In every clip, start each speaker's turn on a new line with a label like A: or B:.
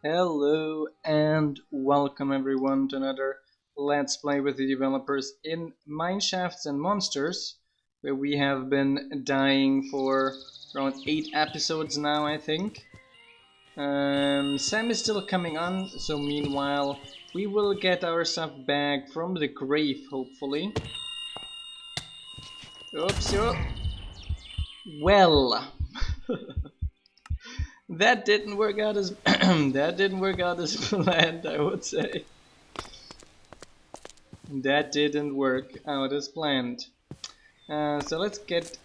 A: Hello and welcome everyone to another Let's Play with the Developers in Mineshafts and Monsters, where we have been dying for around 8 episodes now, I think. Sam is still coming on, so meanwhile we will get our stuff back from the grave, hopefully. Oops, oh. Well... That didn't work out as that didn't work out as planned, I would say. That didn't work out as planned. So let's get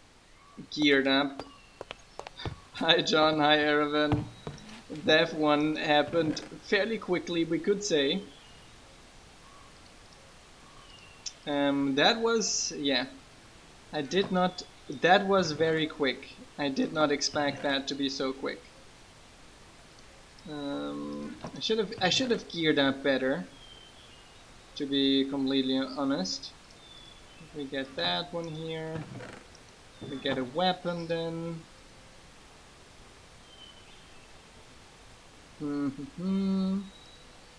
A: geared up. Hi John, hi Erevan. Dev 1 happened fairly quickly, we could say. That was, yeah. That was very quick. I did not expect that to be so quick. I should have geared up better, to be completely honest. We get that one here. We get a weapon then.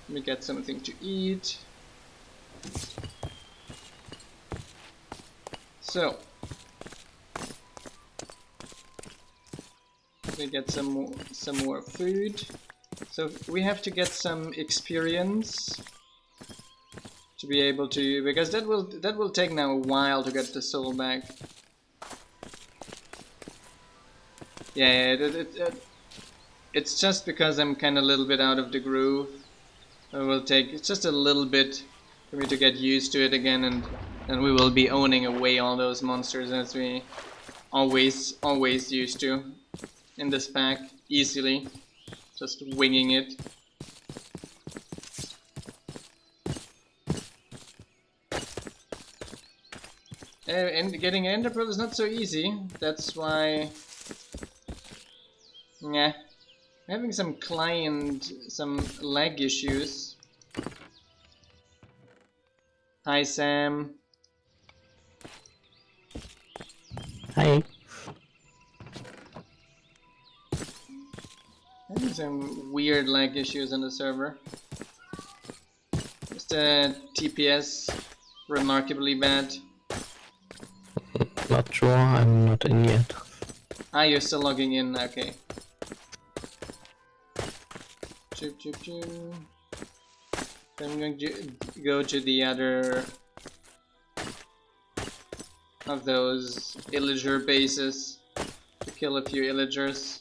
A: We get something to eat. So we get some more food. So we have to get some experience to be able to, because that will take now a while to get the soul back. Yeah, it's just because I'm kind of a little bit out of the groove. It will take just a little bit for me to get used to it again, and we will be owning away all those monsters as we always used to in this pack, easily. Just winging it. And getting an ender pearl is not so easy. That's why, yeah, having some lag issues. Hi Sam.
B: Hi.
A: Having some weird lag issues on the server. Just TPS remarkably bad.
B: Not sure, I'm not in yet.
A: Ah, you're still logging in, okay. Choop choop choop. I'm going to go to the other of those illager bases to kill a few illagers.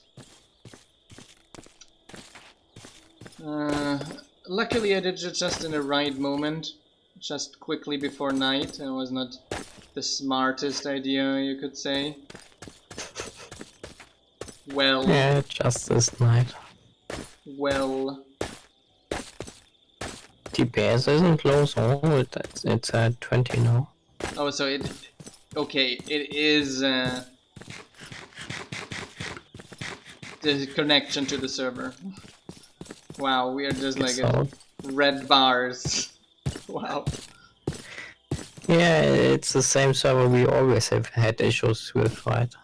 A: Luckily I did it just in the right moment, just quickly before night. It was not the smartest idea, you could say. Well...
B: Yeah, just this night.
A: Well...
B: TPS isn't low, so it's at 20 now.
A: Oh, so it... Okay, it is... the connection to the server. Wow, we are just like red bars. Wow.
B: Yeah, it's the same server we always have had issues with, right?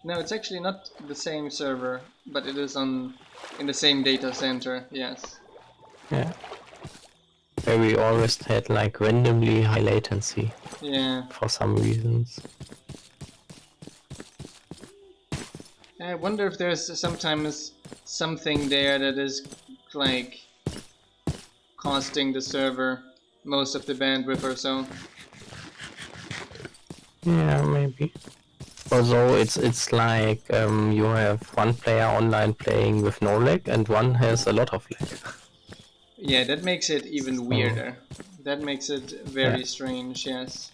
A: No, it's actually not the same server, but it is in the same data center, yes.
B: Yeah. Where we always had like randomly high latency.
A: Yeah.
B: For some reasons.
A: I wonder if there's sometimes something there that is like costing the server most of the bandwidth or so.
B: Yeah, maybe. Although it's like you have one player online playing with no lag and one has a lot of lag.
A: Yeah, that makes it even weirder. That makes it very strange, yes.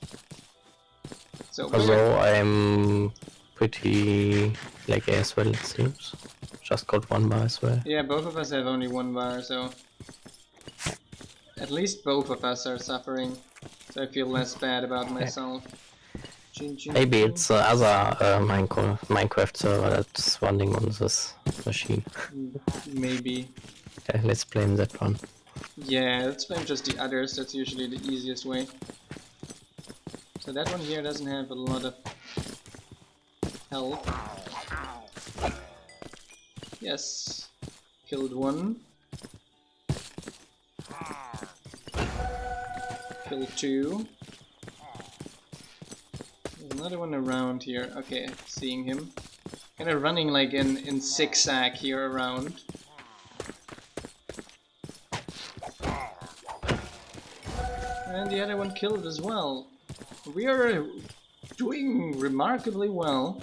A: So
B: although I'm pretty laggy as well, it seems. Just got one bar as well.
A: Yeah, both of us have only one bar, so at least both of us are suffering. So I feel less bad about myself.
B: Maybe it's the other Minecraft server that's running on this machine.
A: Maybe.
B: Yeah, let's blame that one.
A: Yeah, let's blame just the others, that's usually the easiest way. So that one here doesn't have a lot of health. Yes. Killed one. Kill 2. There's another one around here. Okay, seeing him. Kind of running like in zigzag here around. And the other one killed as well. We are doing remarkably well.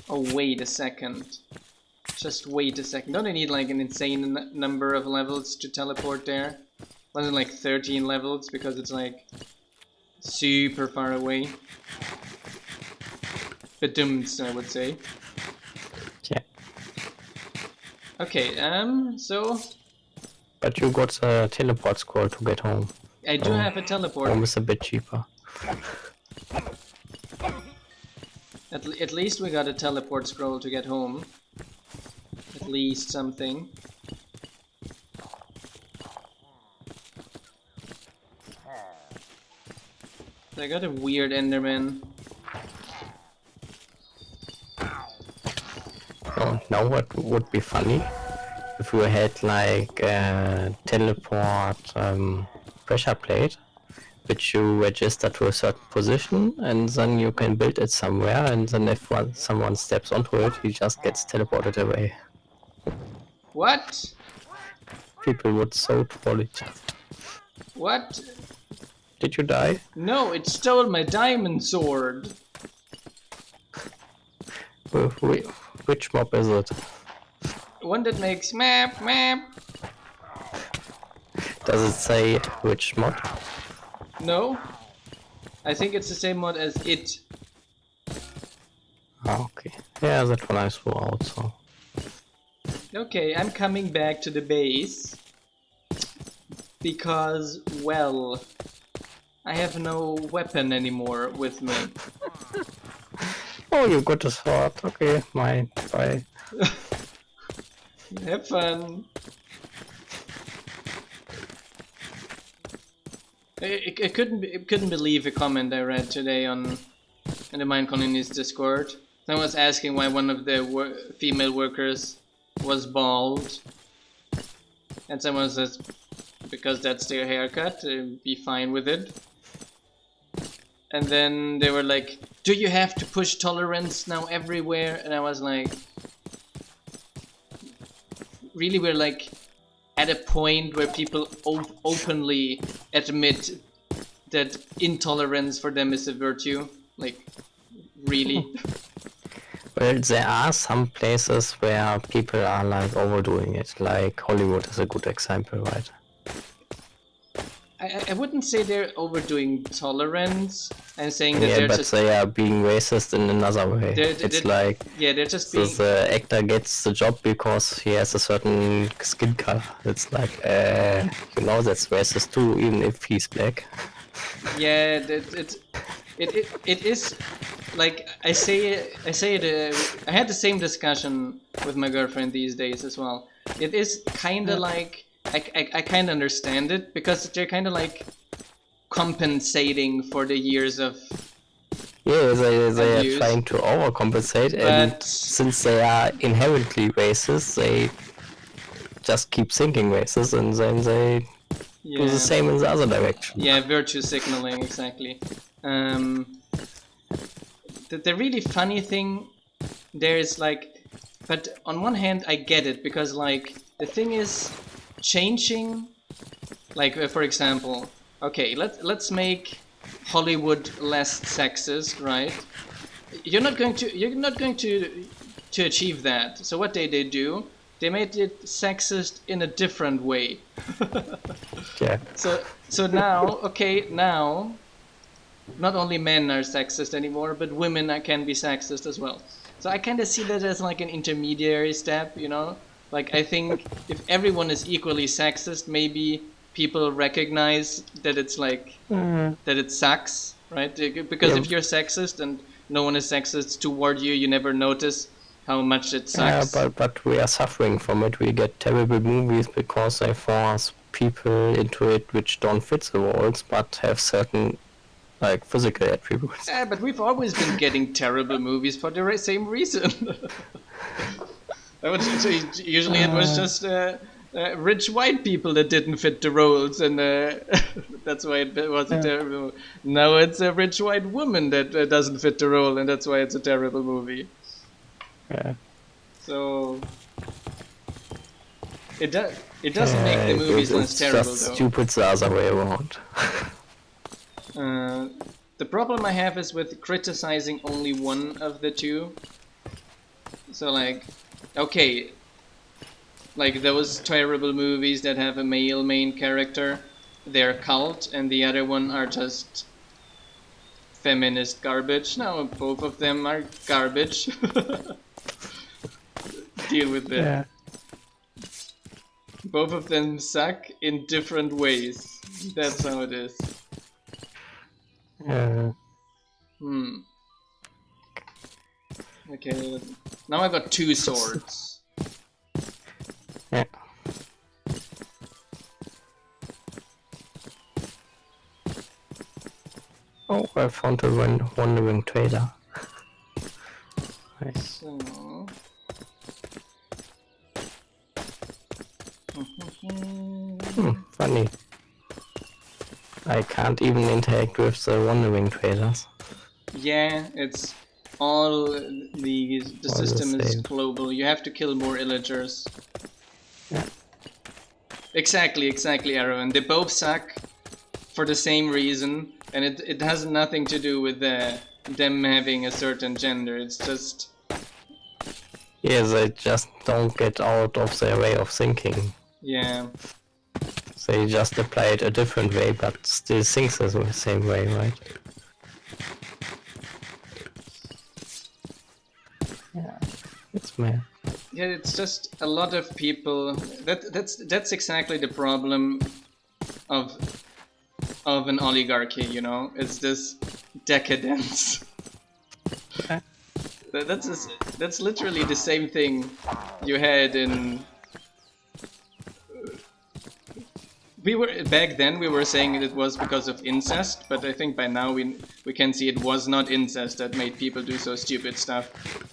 A: Oh, wait a second. Just wait a second. Don't I need like an insane number of levels to teleport there? Wasn't like 13 levels because it's like super far away. Bedumts, I would say.
B: Yeah.
A: Okay, so...
B: But you got a teleport scroll to get home.
A: I do have a teleport.
B: Home is a bit cheaper.
A: At least we got a teleport scroll to get home. At least something. I got a weird Enderman.
B: Oh, now what would be funny if we had like a teleport pressure plate, which you register to a certain position, and then you can build it somewhere, and then if someone steps onto it, he just gets teleported away.
A: What?
B: People would so troll each other.
A: What?
B: Did you die?
A: No, it stole my diamond sword.
B: Which mob is it?
A: One that makes map, map.
B: Does it say which mod?
A: No. I think it's the same mod as it.
B: Oh, okay. Yeah, that one I saw also.
A: Okay, I'm coming back to the base. Because, well, I have no weapon anymore with me.
B: Oh, you got a sword. Okay, mine. Bye.
A: Have fun. I couldn't believe a comment I read today on the Minecolonies Discord. Someone was asking why one of the female workers was bald, and someone says because that's their haircut, be fine with it. And then they were like, "Do you have to push tolerance now everywhere?" And I was like, really, we're like at a point where people openly admit that intolerance for them is a virtue. Like, really?
B: Well, there are some places where people are like overdoing it, like Hollywood is a good example, right?
A: I wouldn't say they're overdoing tolerance. I'm saying that
B: yeah,
A: they're
B: but
A: just...
B: they are being racist in another way. It's like...
A: Yeah, they're just being...
B: the actor gets the job because he has a certain skin color. It's like, you know, that's racist too, even if he's black.
A: Yeah, it is... Like, I say it... I had the same discussion with my girlfriend these days as well. It is kind of like... I kind of understand it, because they're kind of like compensating for the years of...
B: Yeah, they are trying to overcompensate, and since they are inherently racist, they just keep thinking racist, and then they do the same in the other direction.
A: Yeah, virtue signaling, exactly. The really funny thing there is like... But on one hand, I get it, because like, the thing is... changing, like for example, okay, let's make Hollywood less sexist, right? You're not going to achieve that. So what they do, they made it sexist in a different way.
B: Yeah.
A: So now, okay, now not only men are sexist anymore, but women can be sexist as well. So I kind of see that as like an intermediary step, you know? Like, I think if everyone is equally sexist, maybe people recognize that it's like, that it sucks, right? Because if you're sexist and no one is sexist toward you, you never notice how much it sucks.
B: Yeah, but we are suffering from it. We get terrible movies because they force people into it which don't fit the roles, but have certain, like, physical attributes.
A: Yeah, but we've always been getting terrible movies for the same reason. Usually it was just rich white people that didn't fit the roles, and that's why it was a terrible movie. Now it's a rich white woman that doesn't fit the role, and that's why it's a terrible movie.
B: Yeah.
A: So it doesn't make the movies less terrible,
B: just
A: though.
B: stupid the other way around.
A: The problem I have is with criticizing only one of the two. So like, okay, like those terrible movies that have a male main character, they're cult, and the other one are just feminist garbage. No, both of them are garbage. Deal with it.
B: Yeah.
A: Both of them suck in different ways. That's how it is. Okay, now I got 2 swords.
B: Yeah. Oh, I found a wandering trader. Nice.
A: So...
B: funny. I can't even interact with the wandering traders.
A: Yeah, it's all the system is global. You have to kill more illagers.
B: Yeah.
A: Exactly, Arrow. They both suck for the same reason, and it has nothing to do with them having a certain gender. It's just...
B: Yeah, they just don't get out of their way of thinking.
A: Yeah.
B: They just apply it a different way, but still think the same way, right? Yeah, it's mad.
A: Yeah, it's just a lot of people. That's exactly the problem of an oligarchy. You know, it's this decadence. That's literally the same thing you had in. Back then we were saying it was because of incest, but I think by now we can see it was not incest that made people do so stupid stuff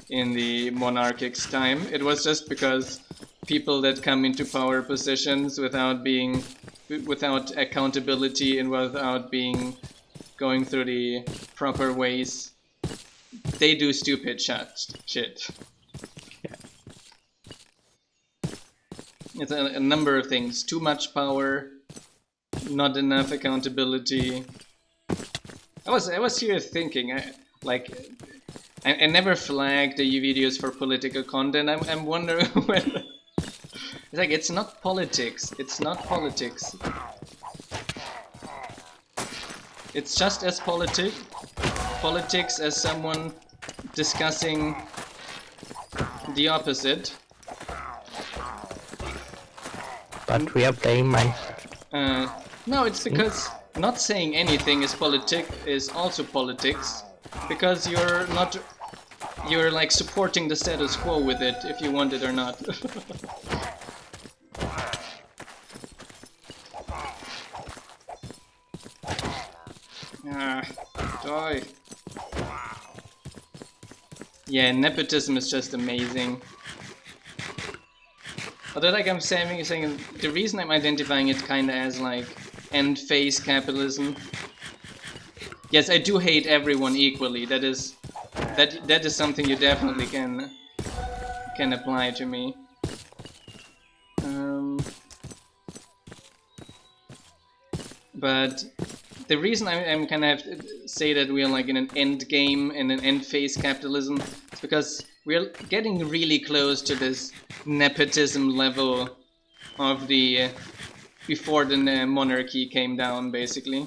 A: in the monarchic's time. It was just because people that come into power positions without accountability and without going through the proper ways, they do stupid shit. It's a number of things. Too much power, not enough accountability. I was here thinking, I never flagged the videos for political content. I'm wondering whether it's like it's not politics. It's not politics. It's just as politics as someone discussing the opposite.
B: But we are playing Mine.
A: No, it's because not saying anything is also politics, because you're like supporting the status quo with it, if you want it or not. Die. Yeah, nepotism is just amazing. Although, like I'm saying, the reason I'm identifying it kind of as like end phase capitalism. Yes, I do hate everyone equally. That is something you definitely can apply to me. But the reason I'm kind of say that we are like in an end game, in an end phase capitalism, is because we're getting really close to this nepotism level of the before the monarchy came down, basically,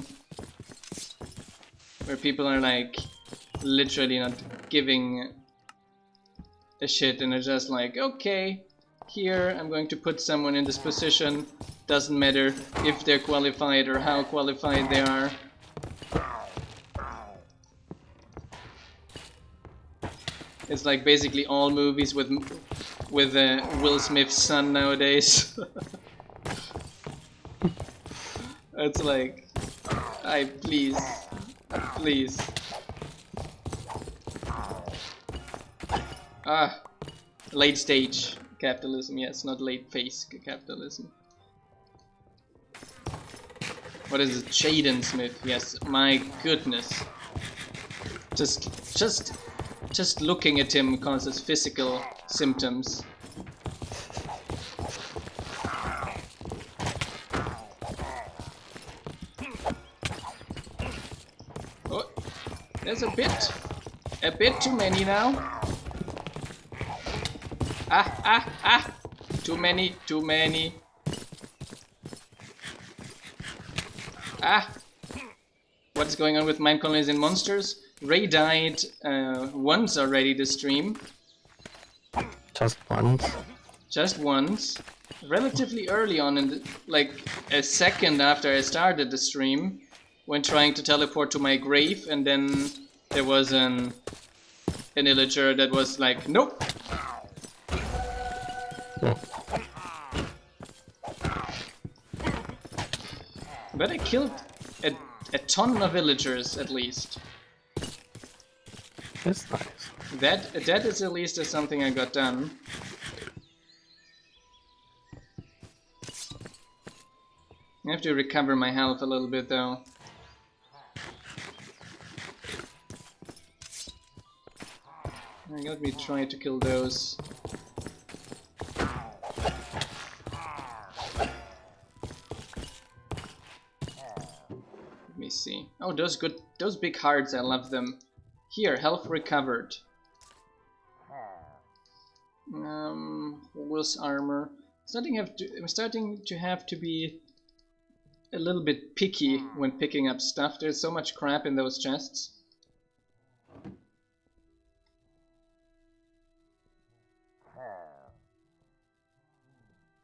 A: where people are like literally not giving a shit and are just like, okay, here I'm going to put someone in this position, doesn't matter if they're qualified or how qualified they are. It's like basically all movies with Will Smith's son nowadays. It's like, please. Late stage. capitalism, yes, not late phase capitalism. What is it? Jaden Smith, yes, my goodness. Just looking at him causes physical symptoms. Oh, there's a bit too many now. Ah! Too many. Ah! What is going on with Minecolonies and Monsters? Ray died once already this stream.
B: Just once.
A: Just once. Relatively early on, like a second after I started the stream, when trying to teleport to my grave, and then there was an illager that was like, nope. But I killed a ton of villagers at least.
B: That's nice.
A: That is at least something I got done. I have to recover my health a little bit though. Let me try to kill those. Let me see. Oh, those big hearts, I love them. Here, health recovered. Horse armor. I'm starting to have to be a little bit picky when picking up stuff. There's so much crap in those chests.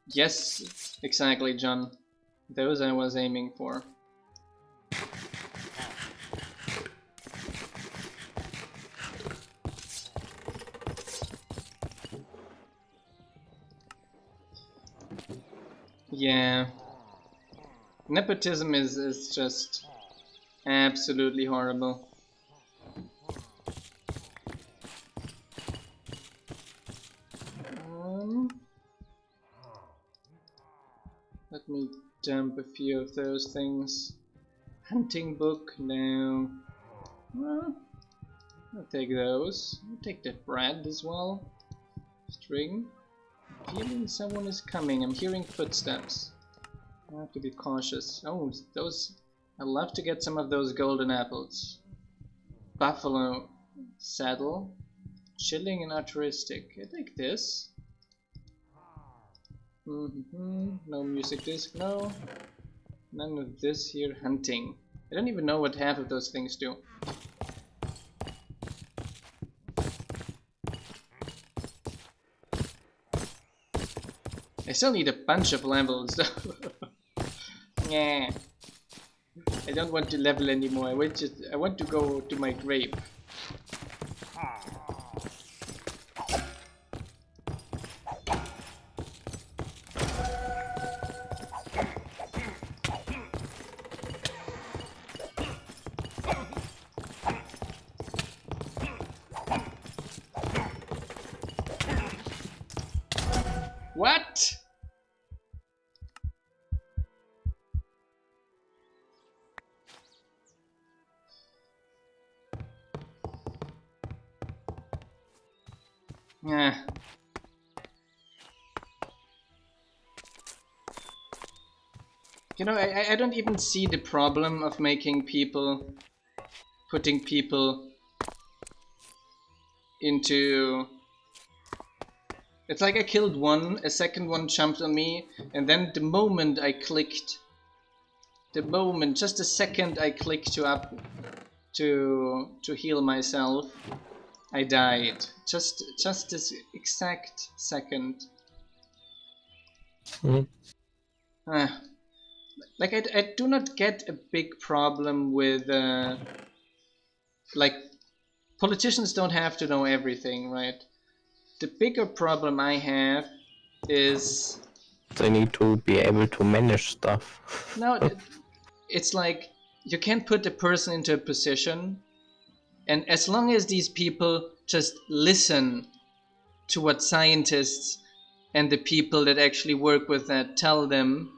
A: Yes, exactly, John. Those I was aiming for. Yeah. Nepotism is just absolutely horrible. Let me dump a few of those things. Hunting book, no. Well, I'll take those. I'll take that bread as well. String. Feeling someone is coming. I'm hearing footsteps. I have to be cautious. Oh, those... I'd love to get some of those golden apples. Buffalo saddle. Chilling and altruistic. I take this. No music disc, no. None of this here. Hunting. I don't even know what half of those things do. I still need a bunch of levels though. Yeah. I don't want to level anymore. I want to go to my grave. What? Yeah. You know, I don't even see the problem of putting people into... It's like I killed one, a second one jumped on me, and then the moment I clicked, just a second I clicked to heal myself, I died. Just this exact second. Like I do not get a big problem with like politicians don't have to know everything, right? The bigger problem I have is
B: they need to be able to manage stuff.
A: No, it's like you can't put a person into a position, and as long as these people just listen to what scientists and the people that actually work with that tell them,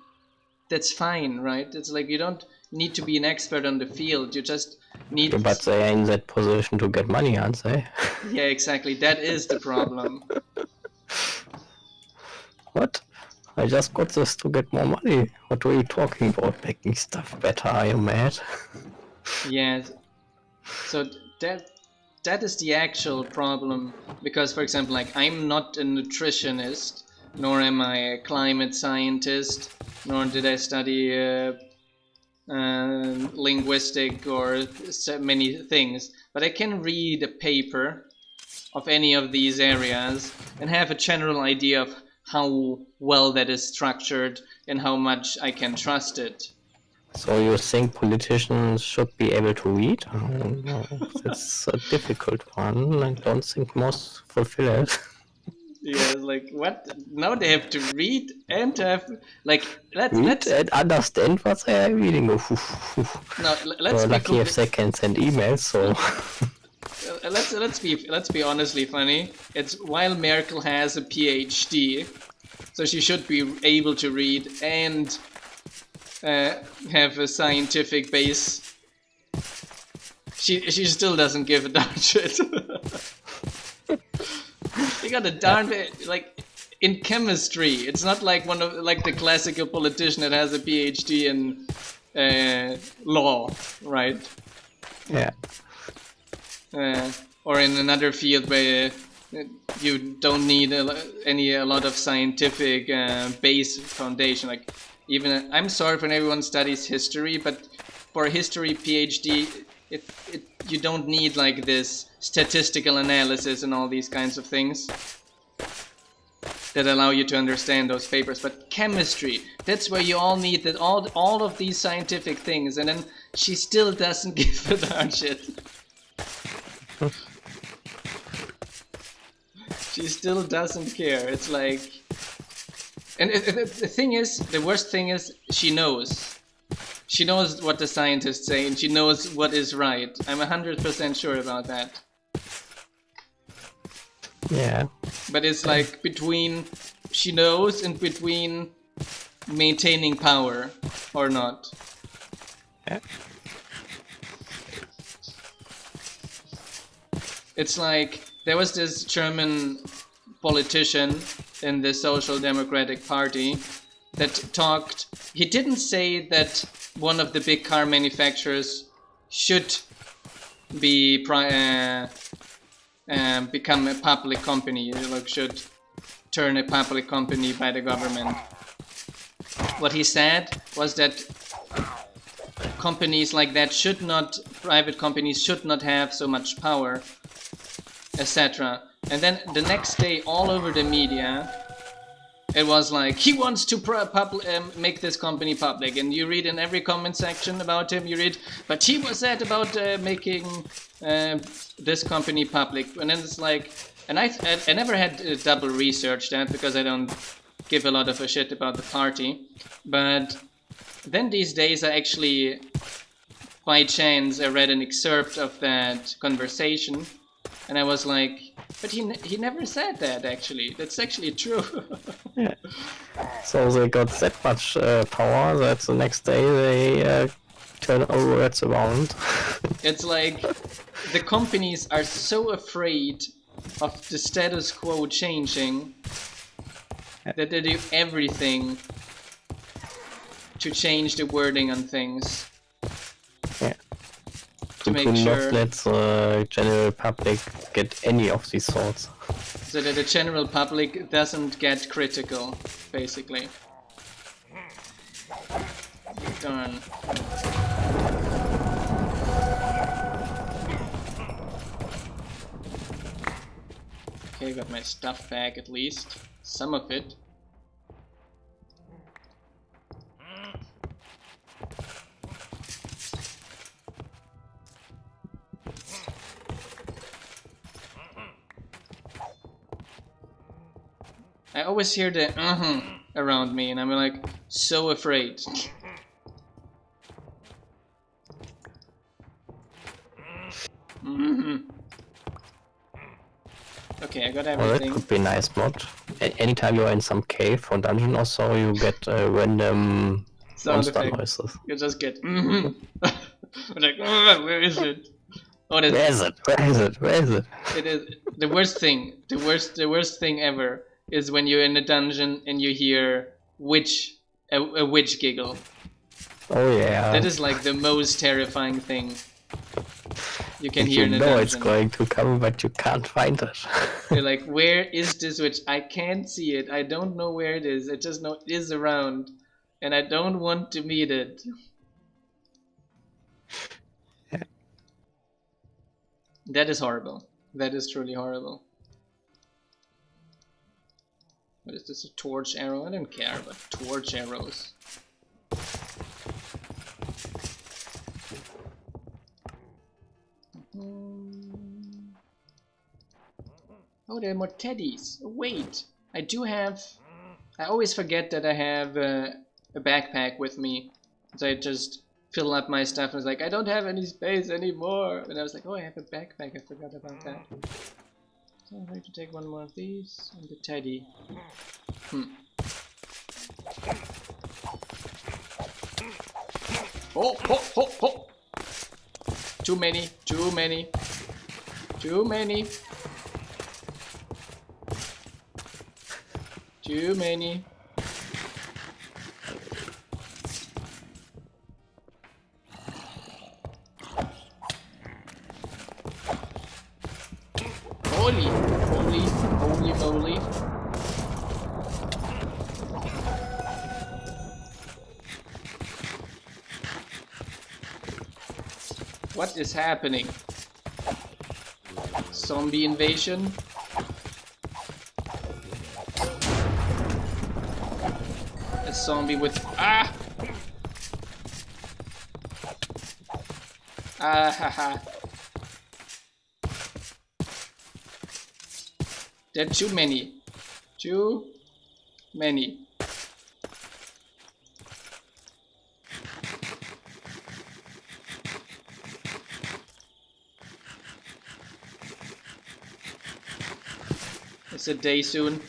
A: that's fine, right? It's like you don't need to be an expert on the field. You just need...
B: Yeah, but they are in that position to get money, aren't they?
A: Yeah, exactly. That is the problem.
B: What? I just got this to get more money. What are you talking about? Making stuff better? Are you mad?
A: Yeah. So that is the actual problem. Because, for example, like I'm not a nutritionist, nor am I a climate scientist, nor did I study linguistic or so many things. But I can read a paper of any of these areas and have a general idea of how well that is structured and how much I can trust it.
B: So you think politicians should be able to read? Oh, that's a difficult one. I don't think most fulfill it.
A: Yeah, it's like what? Now they have to read and have like
B: Read
A: let's
B: and understand what they are reading.
A: no let's
B: You're
A: be
B: lucky if they can send emails, so...
A: let's be honestly funny. It's while Merkel has a PhD, so she should be able to read and have a scientific base. She still doesn't give a darn shit. You got a darn like in chemistry. It's not like one of like the classical politician that has a PhD in law, right?
B: Yeah.
A: Or in another field where you don't need a lot of scientific base foundation. Like even I'm sorry when everyone studies history, but for a history PhD, you don't need like this statistical analysis and all these kinds of things that allow you to understand those papers. But chemistry, that's where you all need that all of these scientific things, and then she still doesn't give a darn shit. She still doesn't care. It's like, and the thing is, the worst thing is, she knows. She knows what the scientists say, and she knows what is right. I'm 100% sure about that.
B: Yeah.
A: But it's like between she knows and between maintaining power or not.
B: Yeah.
A: It's like there was this German politician in the Social Democratic Party that talked. He didn't say that one of the big car manufacturers should be become a public company, like should turn a public company by the government. What he said was that companies like that should not, private companies should not have so much power, etc. And then the next day, all over the media, it was like he wants to make this company public, and you read in every comment section about him. You read, but he was said about making this company public, and then it's like, and I never had double research that because I don't give a lot of a shit about the party, but then these days I actually, by chance, I read an excerpt of that conversation. And I was like, but he never said that, actually. That's actually true.
B: Yeah. So they got that much power that the next day they turn all words around.
A: It's like the companies are so afraid of the status quo changing that they do everything to change the wording on things.
B: Yeah.
A: To make
B: not
A: sure
B: let the general public get any of these thoughts.
A: So that the general public doesn't get critical, basically. Darn. Okay, got my stuff back at least. Some of it. I always hear the around me, and I'm like so afraid. Okay, I got everything.
B: Well, that could be nice mod. anytime you're in some cave or dungeon or so, you get random
A: Sound
B: monster
A: effect.
B: noises.
A: You just get like, where is it? Oh, that's,
B: Where is it? Where is it? Where is it?
A: it is the worst thing. The worst thing ever is when you're in a dungeon and you hear a witch giggle.
B: Oh yeah.
A: That is like the most terrifying thing you can
B: And
A: hear
B: you
A: in a
B: know
A: dungeon.
B: it's going to come, but you can't find it.
A: You're like, where is this witch? I can't see it. I don't know where it is. I just know it is around, and I don't want to meet it. That is horrible. That is truly horrible. What is this, a torch arrow? I don't care about torch arrows. Oh, there are more teddies. Oh, wait, I do have... I always forget that I have a backpack with me. So I just fill up my stuff and it's like, I don't have any space anymore. And I was like, oh, I have a backpack. I forgot about that. So I'm going to take one more of these and the teddy. Oh, oh, oh, oh! Too many, too many, too many. Too many. Holy, holy, holy moly. What is happening? Zombie invasion? A zombie with... Ah! Ah ha ha. There are too many. Too many. It's a day soon.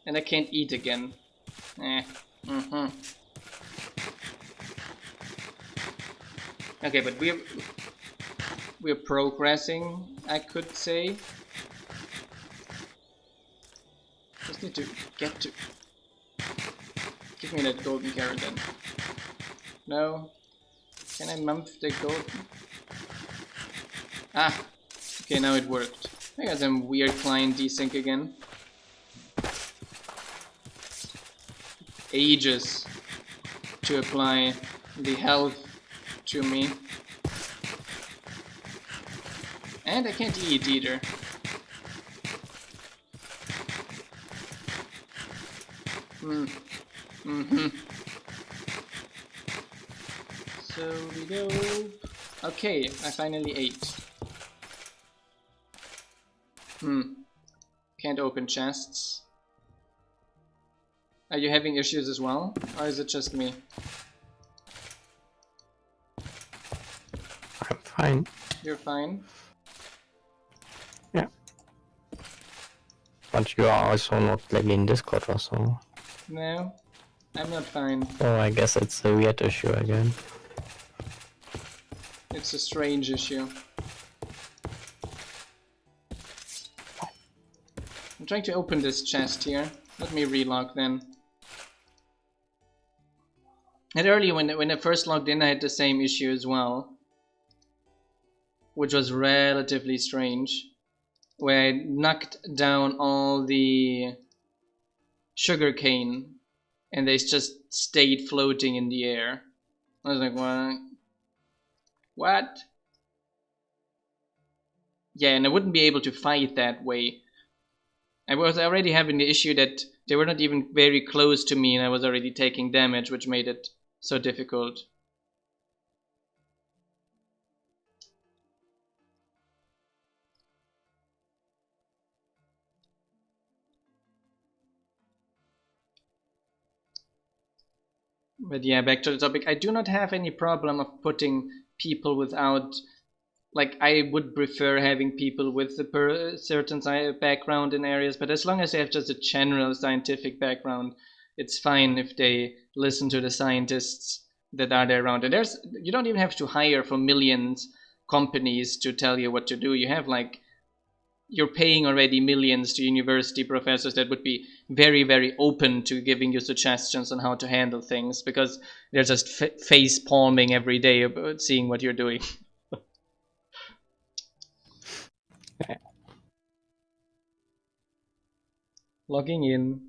A: And I can't eat again. Okay, but we're progressing, I could say. Just need to get to... Give me that golden carrot then. No. Can I mump the golden? Ah! Okay, now it worked. I got some weird client desync again. Ages to apply the health to me. And I can't eat either. So we go. Okay, I finally ate. Can't open chests. Are you having issues as well? Or is it just me?
B: I'm fine.
A: You're fine?
B: Yeah. But you are also not lagging in Discord or so.
A: No, I'm not fine.
B: So I guess it's a weird issue again.
A: It's a strange issue. I'm trying to open this chest here. Let me relog then. And earlier when I first logged in I had the same issue as well. Which was relatively strange. Where I knocked down all the sugarcane and they just stayed floating in the air. I was like, what? What? Yeah, and I wouldn't be able to fight that way. I was already having the issue that they were not even very close to me and I was already taking damage, which made it so difficult. But yeah, back to the topic. I do not have any problem of putting people without like I would prefer having people with a certain background in areas, but as long as they have just a general scientific background, it's fine if they listen to the scientists that are there around. And you don't even have to hire for millions companies to tell you what to do. You have like you're paying already millions to university professors that would be very, very open to giving you suggestions on how to handle things, because they're just face palming every day about seeing what you're doing. Logging in.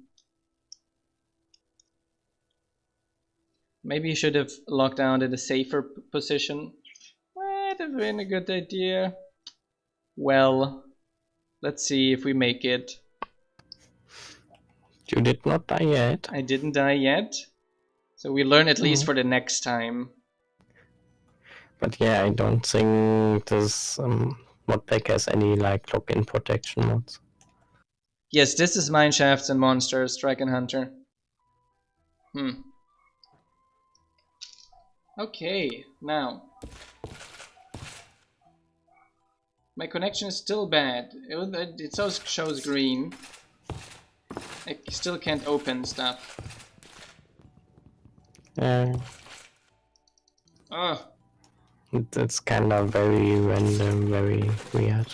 A: Maybe you should have logged out at a safer position. Might have been a good idea. Well, let's see if we make it.
B: You did not die yet.
A: I didn't die yet. So we learn at least for the next time.
B: But yeah, I don't think this mod pack has any like login protection mods.
A: Yes, this is Mineshafts and Monsters, Dragon Hunter. Okay, now. My connection is still bad. It shows green. I still can't open stuff. Oh.
B: It's kind of very random, very weird.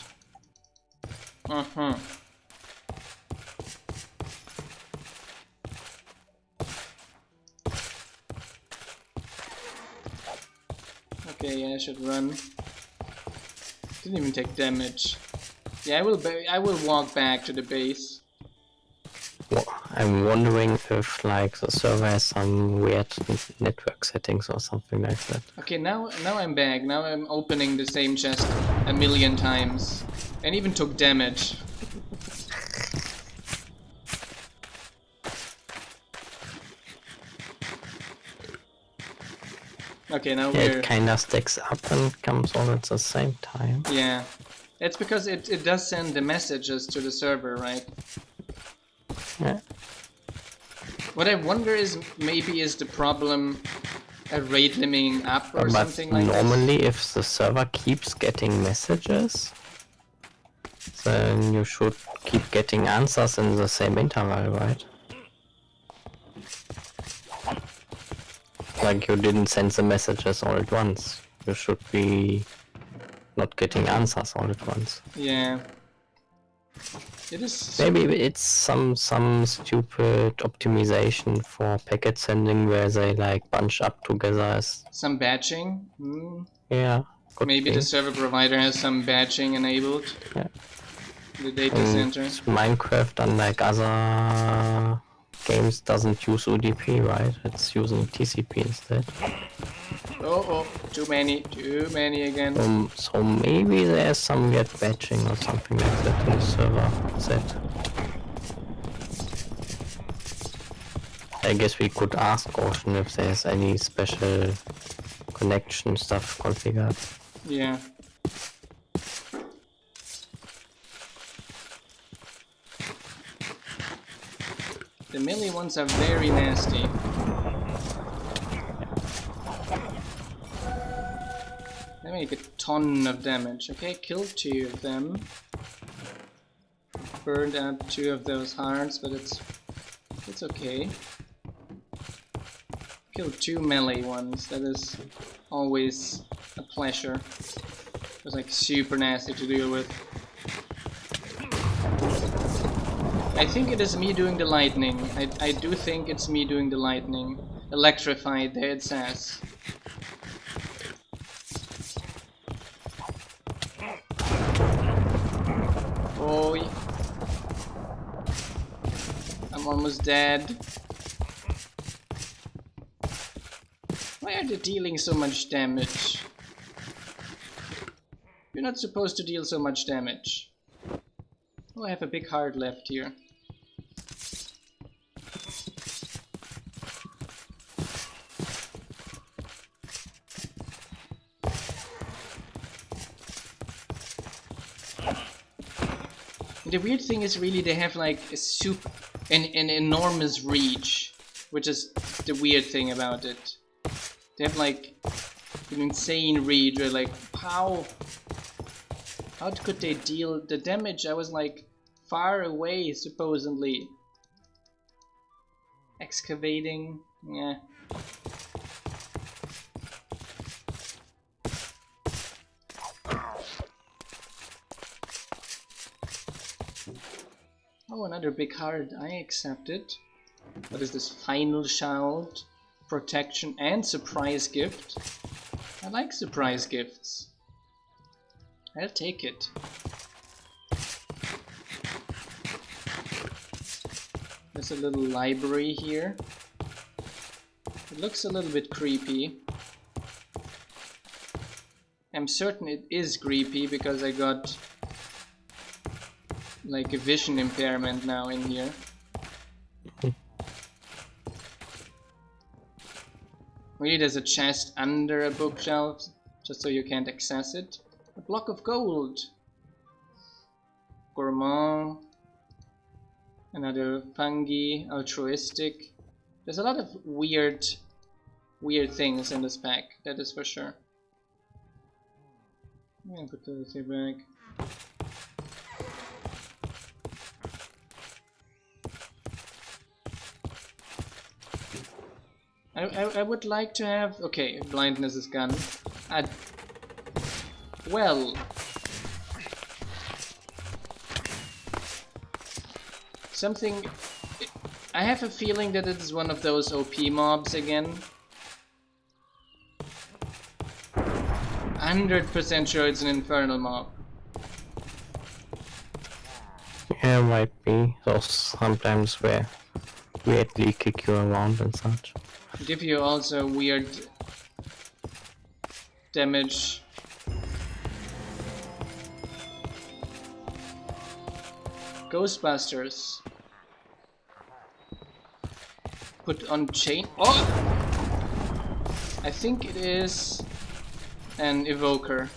A: Okay, I should run. Didn't even take damage. Yeah, I will walk back to the base.
B: Well, I'm wondering if like the server has some weird network settings or something like that.
A: Okay, now I'm back. Now I'm opening the same chest a million times, and even took damage. Okay, now
B: it kinda stacks up and comes all at the same time.
A: Yeah, it's because it does send the messages to the server, right?
B: Yeah.
A: What I wonder is maybe is the problem a rate limiting app or something like that?
B: Normally if the server keeps getting messages, then you should keep getting answers in the same interval, right? Like you didn't send the messages all at once. You should be not getting answers all at once.
A: Yeah. It is.
B: Maybe it's some stupid optimization for packet sending where they like bunch up together as
A: some batching.
B: Yeah.
A: Maybe the server provider has some batching enabled.
B: Yeah.
A: The data center.
B: Minecraft, unlike other games, doesn't use UDP, right? It's using TCP instead.
A: Oh, too many again.
B: So maybe there's some weird batching or something like that in the server set. I guess we could ask Ocean if there's any special connection stuff configured.
A: Yeah. The melee ones are very nasty. They make a ton of damage. Okay, killed 2 of them. Burned out 2 of those hearts, but it's okay. Killed 2 melee ones. That is always a pleasure. It's like super nasty to deal with. I think it is me doing the lightning. I do think it's me doing the lightning. Electrified, there it says. Oh, I'm almost dead. Why are they dealing so much damage? You're not supposed to deal so much damage. Oh, I have a big heart left here. The weird thing is really they have like an enormous reach, which is the weird thing about it. They have like an insane reach where like how How could they deal the damage? I was like far away, supposedly. Excavating, yeah. Oh, another big heart. I accept it. What is this? Final shout, protection, and surprise gift. I like surprise gifts. I'll take it. There's a little library here. It looks a little bit creepy. I'm certain it is creepy because I got like a vision impairment now in here. Maybe there's a chest under a bookshelf just so you can't access it. A block of gold. Gourmand. Another fungi, altruistic. There's a lot of weird things in this pack, that is for sure. I'm gonna put those here back. I would like to have... Okay, blindness is gone. Well... Something... I have a feeling that it is one of those OP mobs again. 100% sure it's an infernal mob.
B: Yeah, might be. Those sometimes where weirdly kick you around and such.
A: Give you also weird damage. Ghostbusters. Put on chain. Oh! I think it is an evoker.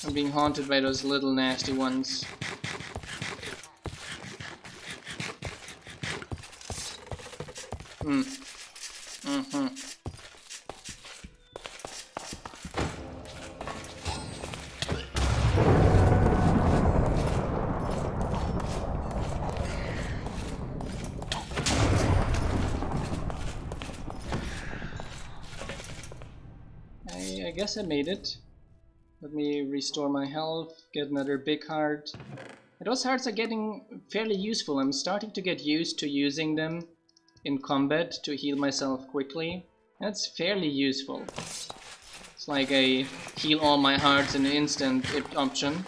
A: I'm being haunted by those little nasty ones. I guess I made it. Let me restore my health, get another big heart. And those hearts are getting fairly useful. I'm starting to get used to using them in combat to heal myself quickly. That's fairly useful. It's like a heal all my hearts in an instant option.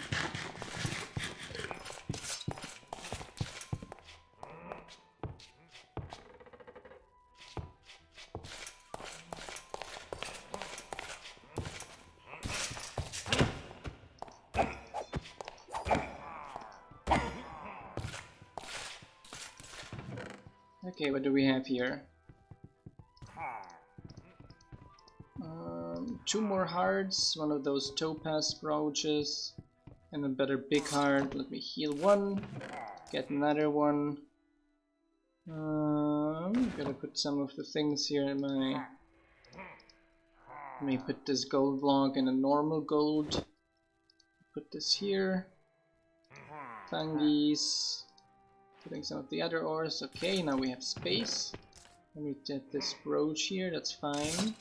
A: Okay, what do we have here? 2 more hearts, one of those topaz brooches, and a better big heart. Let me heal one, get another one. Gotta put some of the things here in my... Let me put this gold block in a normal gold. Put this here. Fungies. Putting some of the other ores. Okay, now we have space. Let me get this brooch here, that's fine.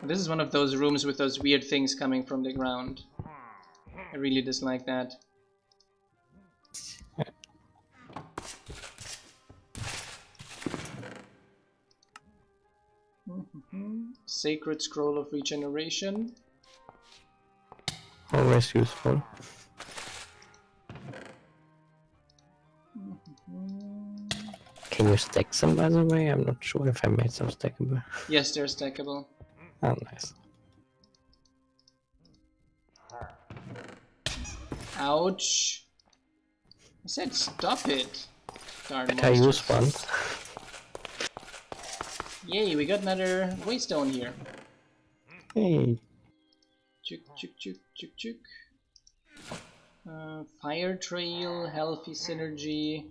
A: This is one of those rooms with those weird things coming from the ground. I really dislike that. Sacred Scroll of Regeneration.
B: Always useful. Can you stack them, by the way? I'm not sure if I made them stackable.
A: Yes, they're stackable.
B: Oh, nice.
A: Ouch. I said stop it. Darn
B: Better use one.
A: Yay, we got another waystone here.
B: Hey.
A: Chuk chuk chuk chuk chuk. Fire trail, healthy synergy.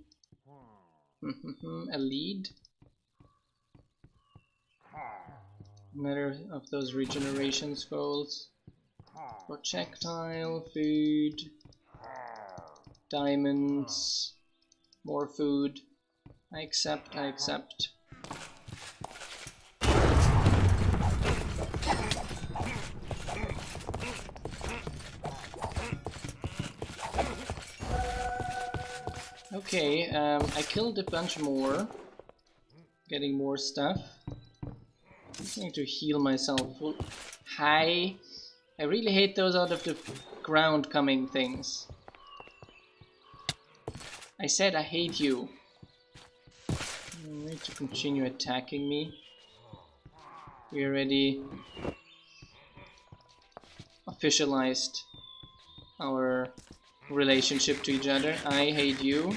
A: A lead. Another of those regeneration scrolls. Projectile, food, diamonds, more food. I accept, I accept. Okay, I killed a bunch more. Getting more stuff. I'm going to heal myself. Hi. I really hate those out of the ground coming things. I said I hate you. You need to continue attacking me. We already officialized our relationship to each other. I hate you.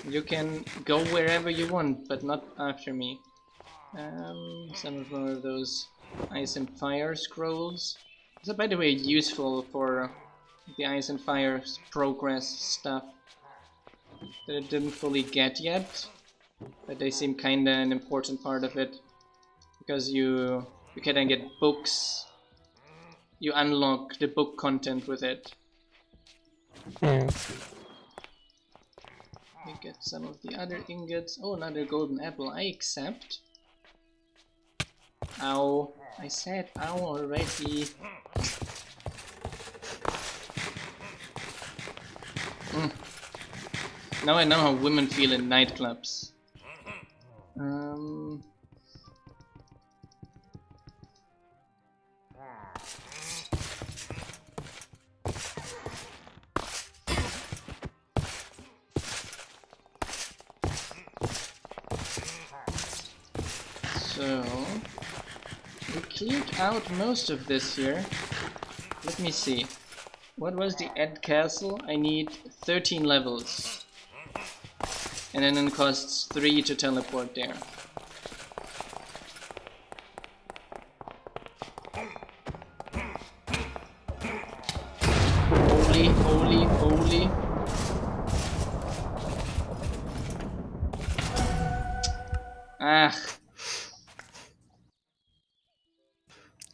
A: You can go wherever you want, but not after me. Some of one of those ice and fire scrolls. Is that, by the way, useful for the ice and fire progress stuff that I didn't fully get yet, but they seem kinda an important part of it because you can then get books. You unlock the book content with it. We get some of the other ingots. Oh, another golden apple. I accept. Ow. I said ow already. Now I know how women feel in nightclubs. So we cleared out most of this here. Let me see. What was the Ed Castle? I need 13 levels. And then it costs 3 to teleport there. Holy, holy, holy. Ah.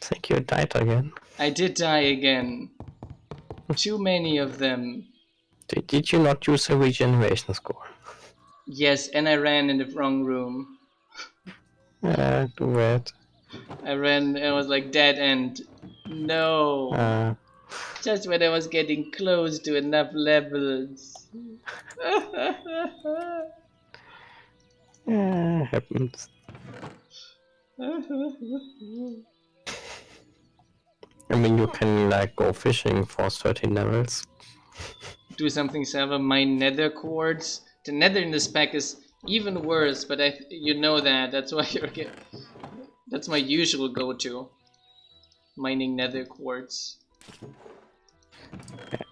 B: I think you died again.
A: I did die again. Too many of them.
B: Did you not use a regeneration score?
A: Yes, and I ran in the wrong room.
B: Too bad.
A: I ran, I was like dead end. No. Just when I was getting close to enough levels.
B: Yeah, happens. I mean, you can like go fishing for 13 levels.
A: Do something clever. My nether quartz. The nether in this pack is even worse, but you know that. That's why you're getting. That's my usual go-to. Mining nether quartz.
B: Okay.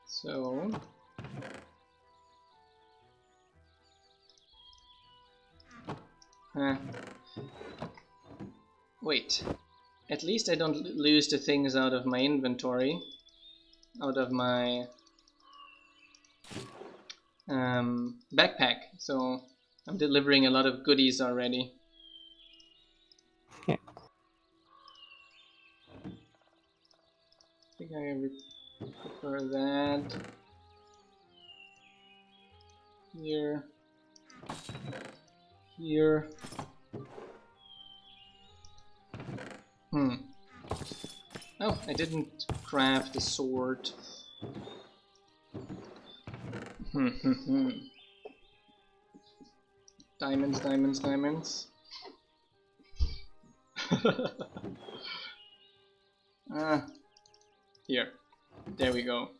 A: So. Wait. At least I don't lose the things out of my inventory. Out of my backpack. So I'm delivering a lot of goodies already.
B: Yeah.
A: I think I would prefer that. Here. Here. Oh, I didn't craft a sword. Diamonds, diamonds, diamonds. Here. There we go.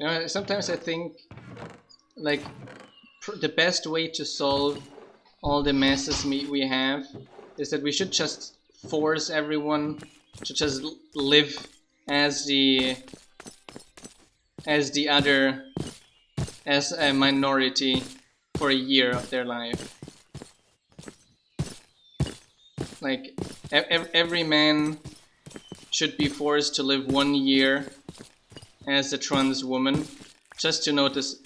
A: You know, sometimes I think, like, the best way to solve all the messes we have is that we should just force everyone to just live as the as the other, as a minority for a year of their life. Like every man should be forced to live 1 year as a trans woman just to notice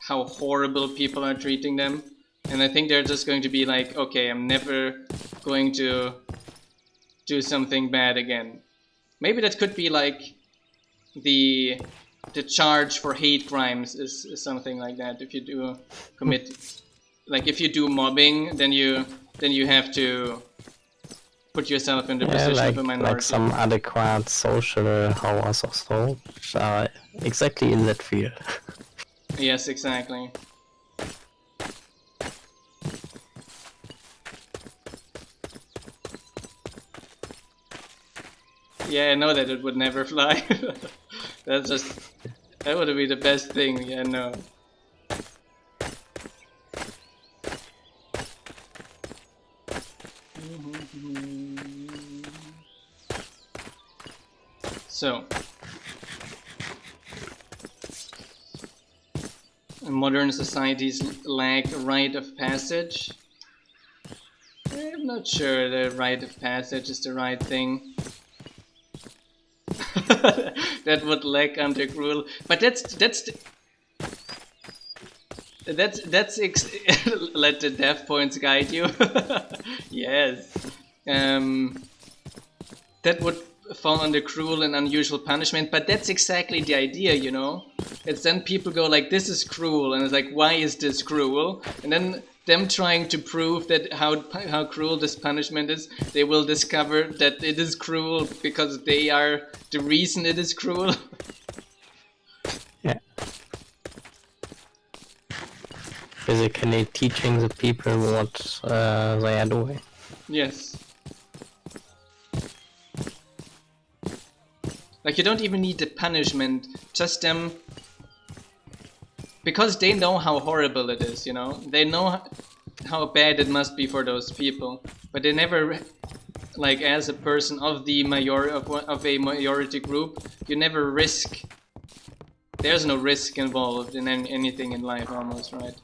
A: how horrible people are treating them. And I think they're just going to be like, okay, I'm never going to do something bad again. Maybe that could be like the charge for hate crimes is something like that. If you do commit, like if you do mobbing, then you have to put yourself in the position of a minority.
B: Like some adequate social hours or so, which are exactly in that field.
A: Yes, exactly. Yeah, I know that it would never fly. That would be the best thing. Yeah, no. So, modern societies lack a rite of passage. I'm not sure the rite of passage is the right thing. That would lack under cruel, but let the death points guide you. Yes. That would fall under cruel and unusual punishment, but that's exactly the idea, you know? It's then people go like, this is cruel, and it's like, why is this cruel? And then them trying to prove that how cruel this punishment is, they will discover that it is cruel because they are the reason it is cruel.
B: Yeah. Basically teaching the people what they are doing.
A: Yes. Like, you don't even need the punishment, just them... Because they know how horrible it is, you know? They know how bad it must be for those people. But they never... Like, as a person of the of a majority group, you never risk... There's no risk involved in anything in life, almost, right?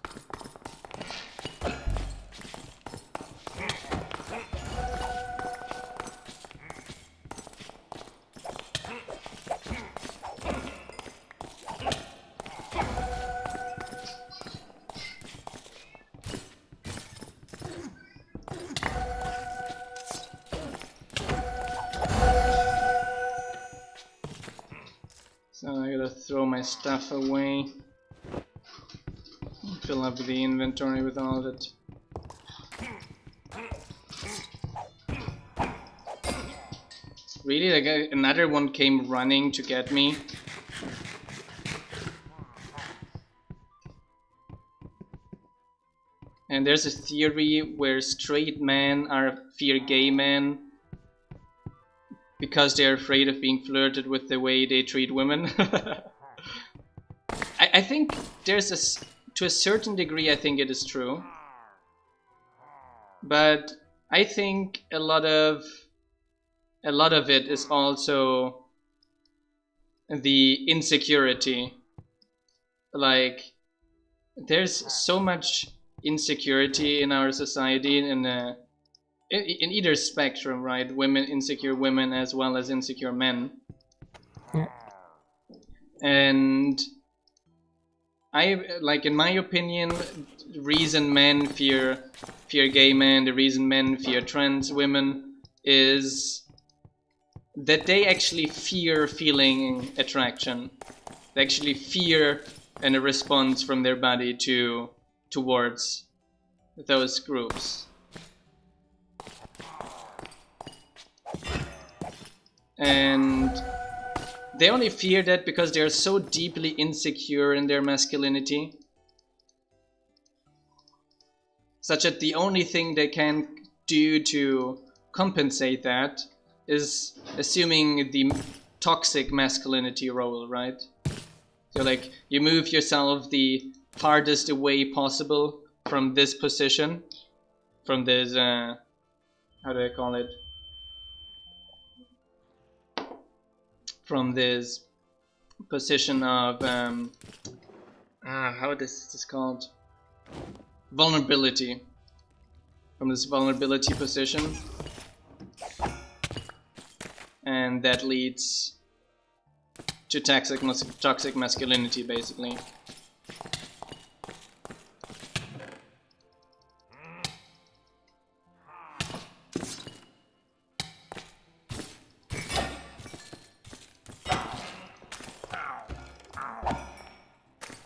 A: So I gotta throw my stuff away. Fill up the inventory with all that. Really? Like another one came running to get me? And there's a theory where straight men fear gay men because they're afraid of being flirted with the way they treat women. I think there's to a certain degree, I think it is true. But I think a lot of it is also the insecurity. Like, there's so much insecurity in our society in either spectrum, right? Insecure women as well as insecure men.
B: Yeah.
A: And in my opinion, the reason men fear gay men, the reason men fear trans women is that they actually fear feeling attraction. They actually fear a response from their body towards those groups. And they only fear that because they're so deeply insecure in their masculinity, such that the only thing they can do to compensate that is assuming the toxic masculinity role, right? So like, you move yourself the farthest away possible from this position, from this, how do I call it? From this position of how is this called? Vulnerability. From this vulnerability position, and that leads to toxic masculinity, basically.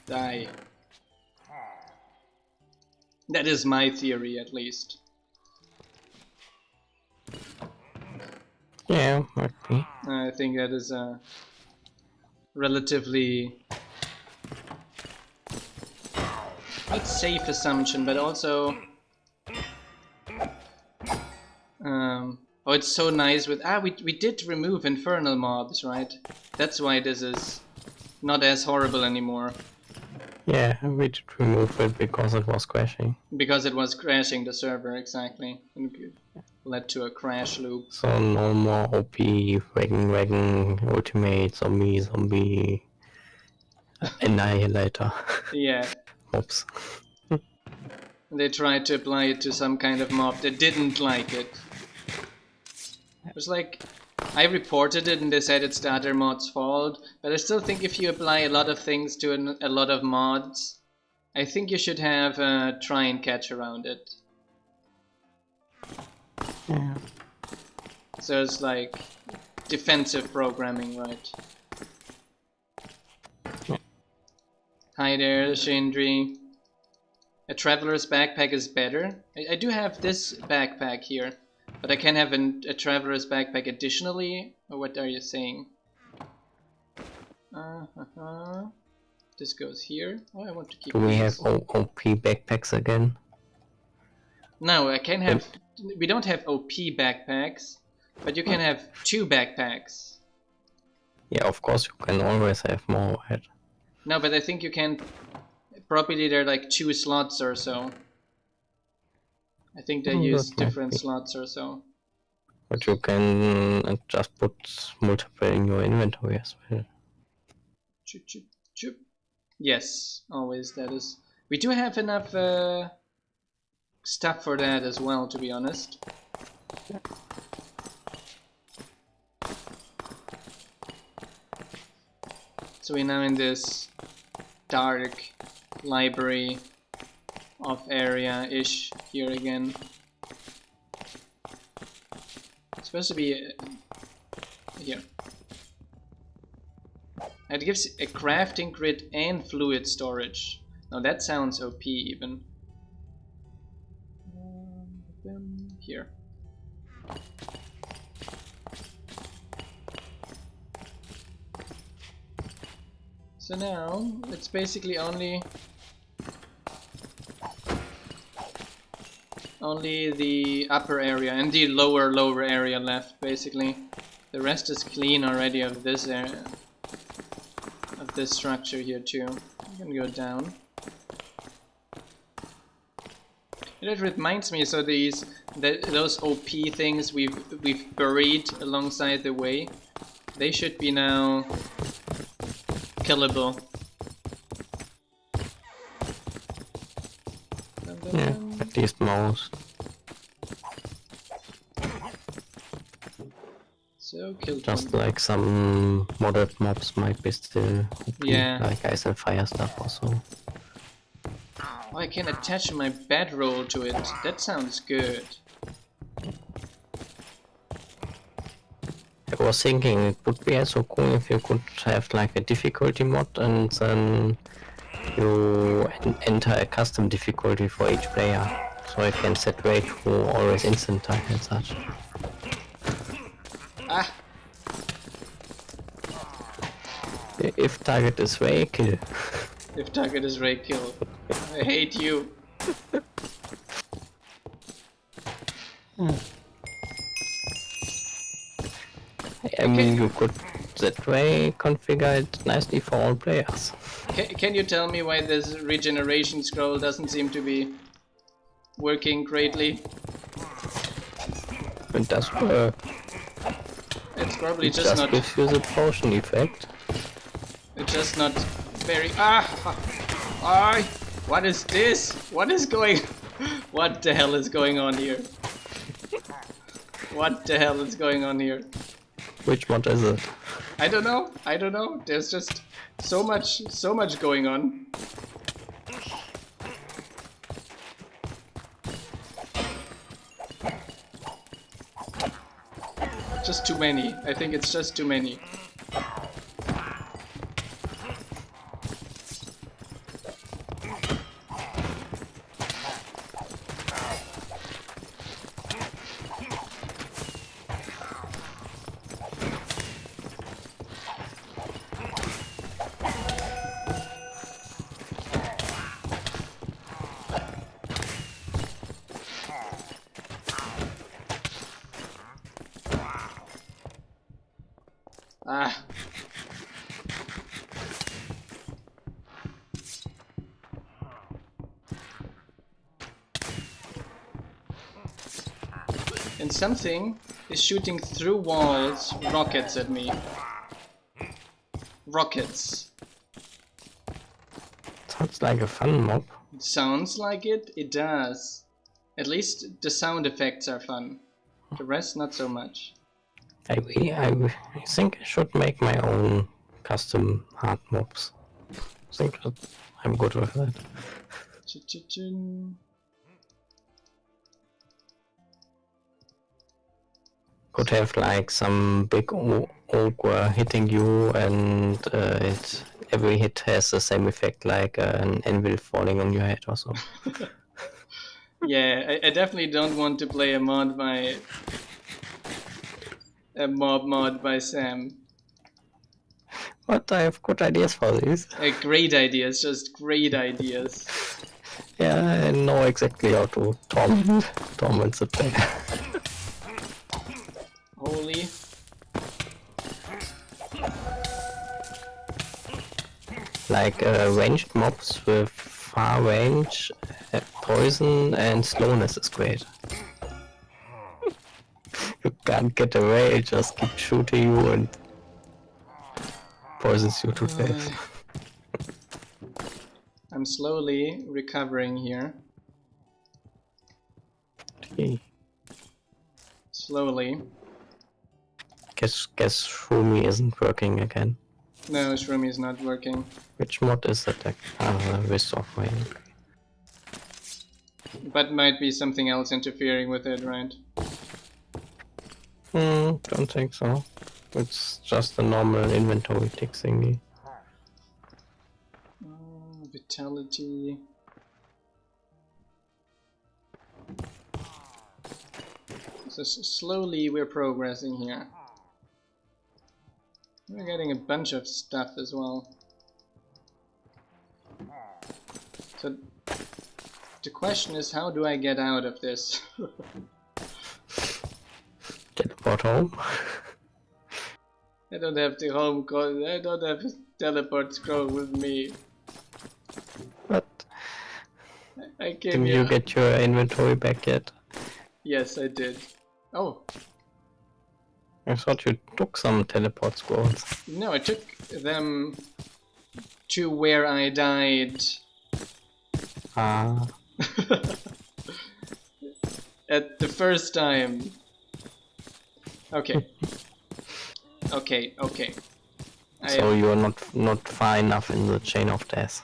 A: Die. That is my theory, at least.
B: Yeah, might be.
A: I think that is a relatively not safe assumption, but also oh, it's so nice with we did remove infernal mobs, right? That's why this is not as horrible anymore.
B: Yeah, we did remove it because it was crashing.
A: Because it was crashing the server, exactly. And led to a crash loop.
B: So no more OP, wagon, ultimate, zombie, annihilator.
A: Yeah.
B: Oops.
A: They tried to apply it to some kind of mob that didn't like it. It was like, I reported it and they said it's the other mod's fault, but I still think if you apply a lot of things to a lot of mods, I think you should have a try and catch around it.
B: Yeah.
A: So it's like defensive programming, right?
B: Yeah.
A: Hi there, Shindri. A traveler's backpack is better. I do have this backpack here, but I can have a traveler's backpack additionally. Or what are you saying? This goes here. Oh, I want to keep.
B: Do we
A: these.
B: have OP backpacks again?
A: No, I can have. We don't have OP backpacks, but you can have 2 backpacks.
B: Yeah, of course you can always have more, right?
A: No, but I think you can. Probably there are like 2 slots or so. I think they use different slots or so.
B: But you can just put multiple in your inventory as well.
A: Choop, choop, choop. Yes, always that is. We do have enough stuff for that as well, to be honest. So we're now in this dark library of area-ish here again. It's supposed to be here. It gives a crafting grid and fluid storage. Now that sounds OP even. Here. So now it's basically only the upper area and the lower area left, basically. The rest is clean already of this area, of this structure here too. I'm gonna go down. It reminds me, so those OP things we've buried alongside the way, they should be now killable.
B: Yeah, at least most.
A: So killed
B: Just
A: one.
B: like some modded mobs might be still OP,
A: Yeah.
B: like ice and fire stuff also.
A: Oh, I can attach my bedroll to it. That sounds good.
B: I was thinking it would be so cool if you could have like a difficulty mod and then you enter a custom difficulty for each player, so it can set rate to always instant time and such.
A: Ah!
B: If target is Ray, kill.
A: If target is Ray, kill. I hate you.
B: I mean, you could that way configure it nicely for all players.
A: Can you tell me why this regeneration scroll doesn't seem to be working greatly?
B: It does work.
A: It's probably
B: It
A: just not.
B: gives you the potion effect.
A: It's just not very... Ah! What is this? What is going... What the hell is going on here? What the hell is going on here?
B: Which mod is it?
A: I don't know. I don't know. There's just so much going on. Just too many. I think it's just too many. Ah. And something is shooting through walls rockets at me. Rockets.
B: Sounds like a fun mob.
A: It sounds like it. It does. At least the sound effects are fun. The rest, not so much.
B: I think I should make my own custom hard mobs. I think I'm good with that.
A: Ch-ch-chin.
B: Could have like some big ogre hitting you, and every hit has the same effect, like an anvil falling on your head or so.
A: Yeah, I definitely don't want to play a mob by Sam.
B: But I have good ideas for this.
A: Great ideas, just great ideas.
B: Yeah, I know exactly how to torment the player.
A: Holy.
B: Like ranged mobs with far range, poison and slowness is great. You can't get away, it just keeps shooting you and poisons you to death.
A: I'm slowly recovering here.
B: Okay.
A: Slowly.
B: Guess Shroomy isn't working again.
A: No, Shroomy is not working.
B: Which mod is that? Wisp of Rain.
A: But might be something else interfering with it, right?
B: Don't think so. It's just a normal inventory tick thingy.
A: Vitality. So slowly we're progressing here. We're getting a bunch of stuff as well. So the question is, how do I get out of this?
B: Teleport home.
A: I don't have the home call. I don't have a teleport scroll with me.
B: What?
A: I came
B: Didn't
A: here.
B: you get your inventory back yet?
A: Yes, I did. Oh.
B: I thought you took some teleport scrolls.
A: No, I took them to where I died.
B: Ah.
A: At the first time. Okay. Okay.
B: So you're not far enough in the chain of death.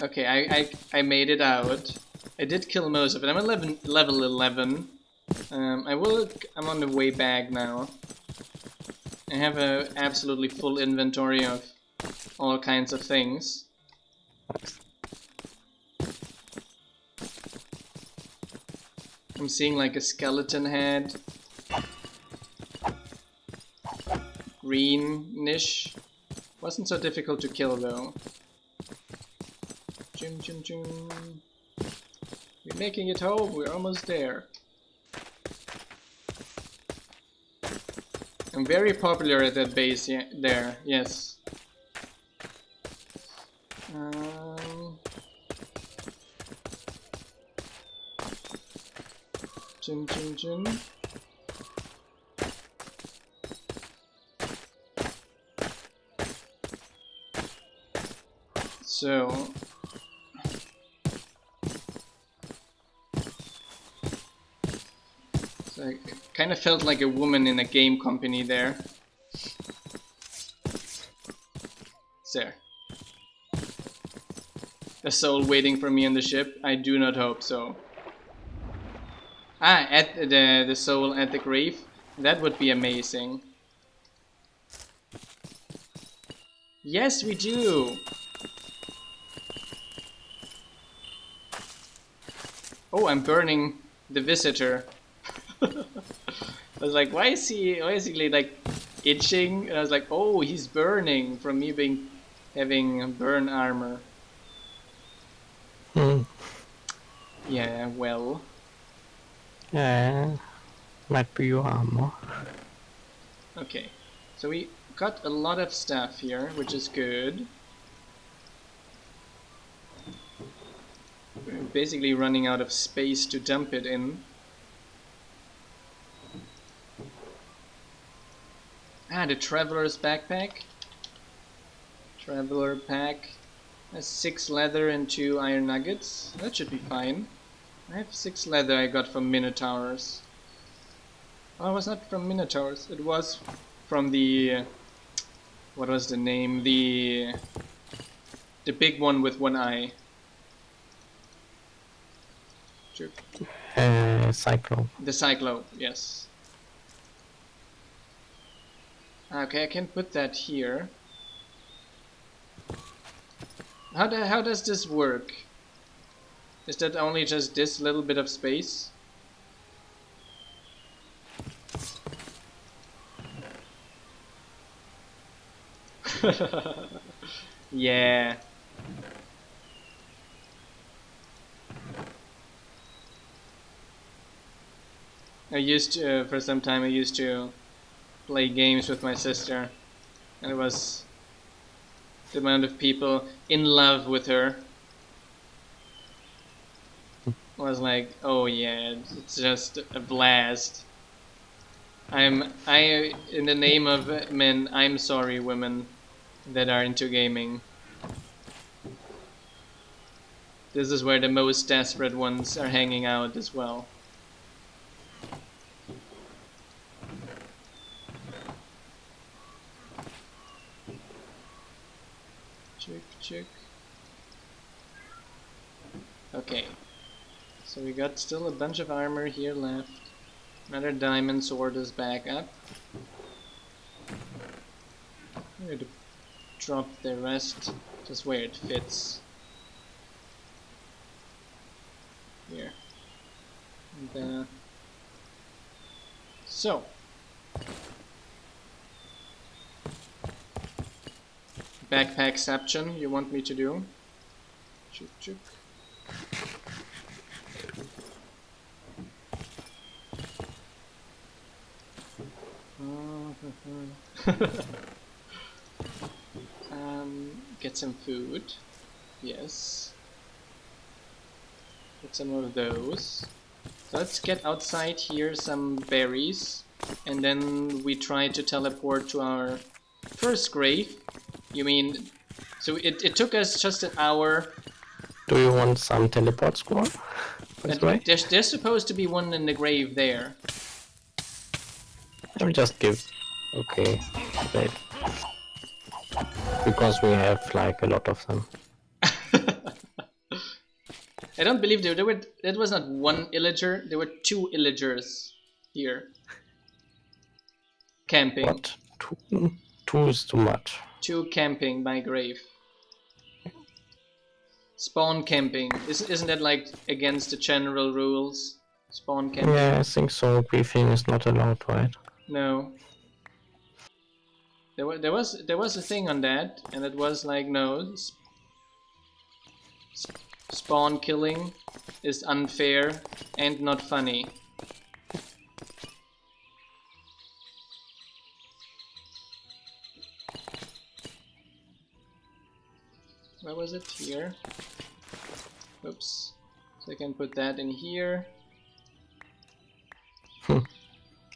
A: Okay, I made it out. I did kill most of it. I'm at level 11. I'm on the way back now. I have a absolutely full inventory of all kinds of things. I'm seeing like a skeleton head. Greenish. Wasn't so difficult to kill though. We're making it home, we're almost there. I'm very popular at that base there, yes. Chin. So I kind of felt like a woman in a game company there. There. A soul waiting for me on the ship? I do not hope so. Ah, at the soul at the grave? That would be amazing. Yes, we do! Oh, I'm burning the visitor. I was like, why is he like itching? And I was like, oh, he's burning from me having burn armor. Yeah, well.
B: Yeah, might be your armor.
A: Okay, so we got a lot of stuff here, which is good. We're basically running out of space to dump it in. Ah, the Traveler's Backpack. Traveler pack. Has 6 leather and 2 iron nuggets. That should be fine. I have 6 leather I got from Minotaurs. Oh, it was not from Minotaurs. It was from the... what was the name? The big one with one eye.
B: Cyclope.
A: The Cyclope, yes. Okay, I can put that here. How does this work? Is that only just this little bit of space? Yeah. For some time I used to play games with my sister, and it was the amount of people in love with her was like, oh yeah, it's just a blast. In the name of men, I'm sorry, women that are into gaming. This is where the most desperate ones are hanging out as well. Check. Okay. So we got still a bunch of armor here left. Another diamond sword is back up. I'm going to drop the rest just where it fits. Here. And, so. Backpackception, you want me to do? Chook. Get some food. Yes. Get some of those. So let's get outside here some berries. And then we try to teleport to our first grave. You mean... So it took us just an hour.
B: Do you want some teleport squad?
A: There's supposed to be one in the grave there.
B: I'll just give... Okay, great. Because we have like a lot of them.
A: I don't believe that was not one illager, there were 2 illagers here. Camping.
B: What? 2 is too much.
A: 2 camping by grave. Spawn camping. Isn't that like against the general rules? Spawn camping?
B: Yeah, I think so. Briefing is not allowed, right?
A: No. There was a thing on that, and it was like, no, spawn killing is unfair and not funny. Where was it? Here. Oops. So I can put that in here.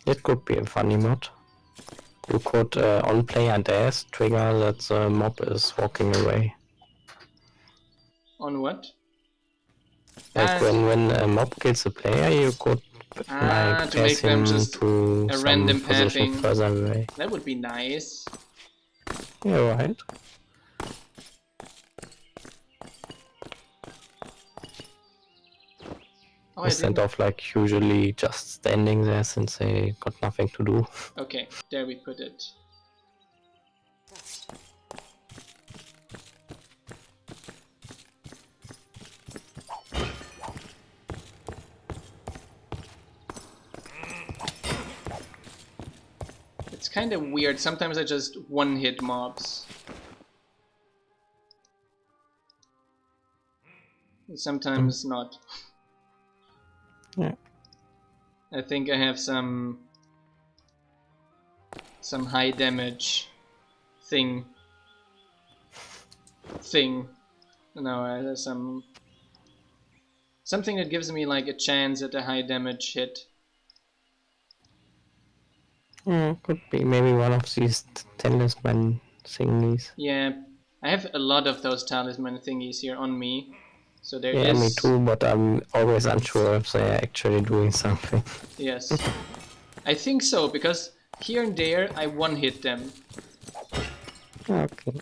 B: It could be a funny mod. You could on play and S trigger that the mob is walking away.
A: On what?
B: Like when a mob kills a player, you could like
A: to make
B: pass
A: them
B: him
A: just
B: to
A: a
B: some
A: random
B: position
A: pathing.
B: further away.
A: That would be nice.
B: Yeah, right.
A: Oh,
B: Instead of like usually just standing there since they got nothing to do.
A: Okay, there we put it. It's kind of weird. Sometimes I just one-hit mobs. Sometimes not.
B: Yeah.
A: I think I have some high damage thing. No, I have something that gives me like a chance at a high damage hit.
B: Could be maybe one of these talisman thingies.
A: Yeah, I have a lot of those talisman thingies here on me. So there
B: Yeah,
A: is...
B: me too, but I'm always unsure if they're actually doing something.
A: Yes. I think so, because here and there I one-hit them.
B: Okay.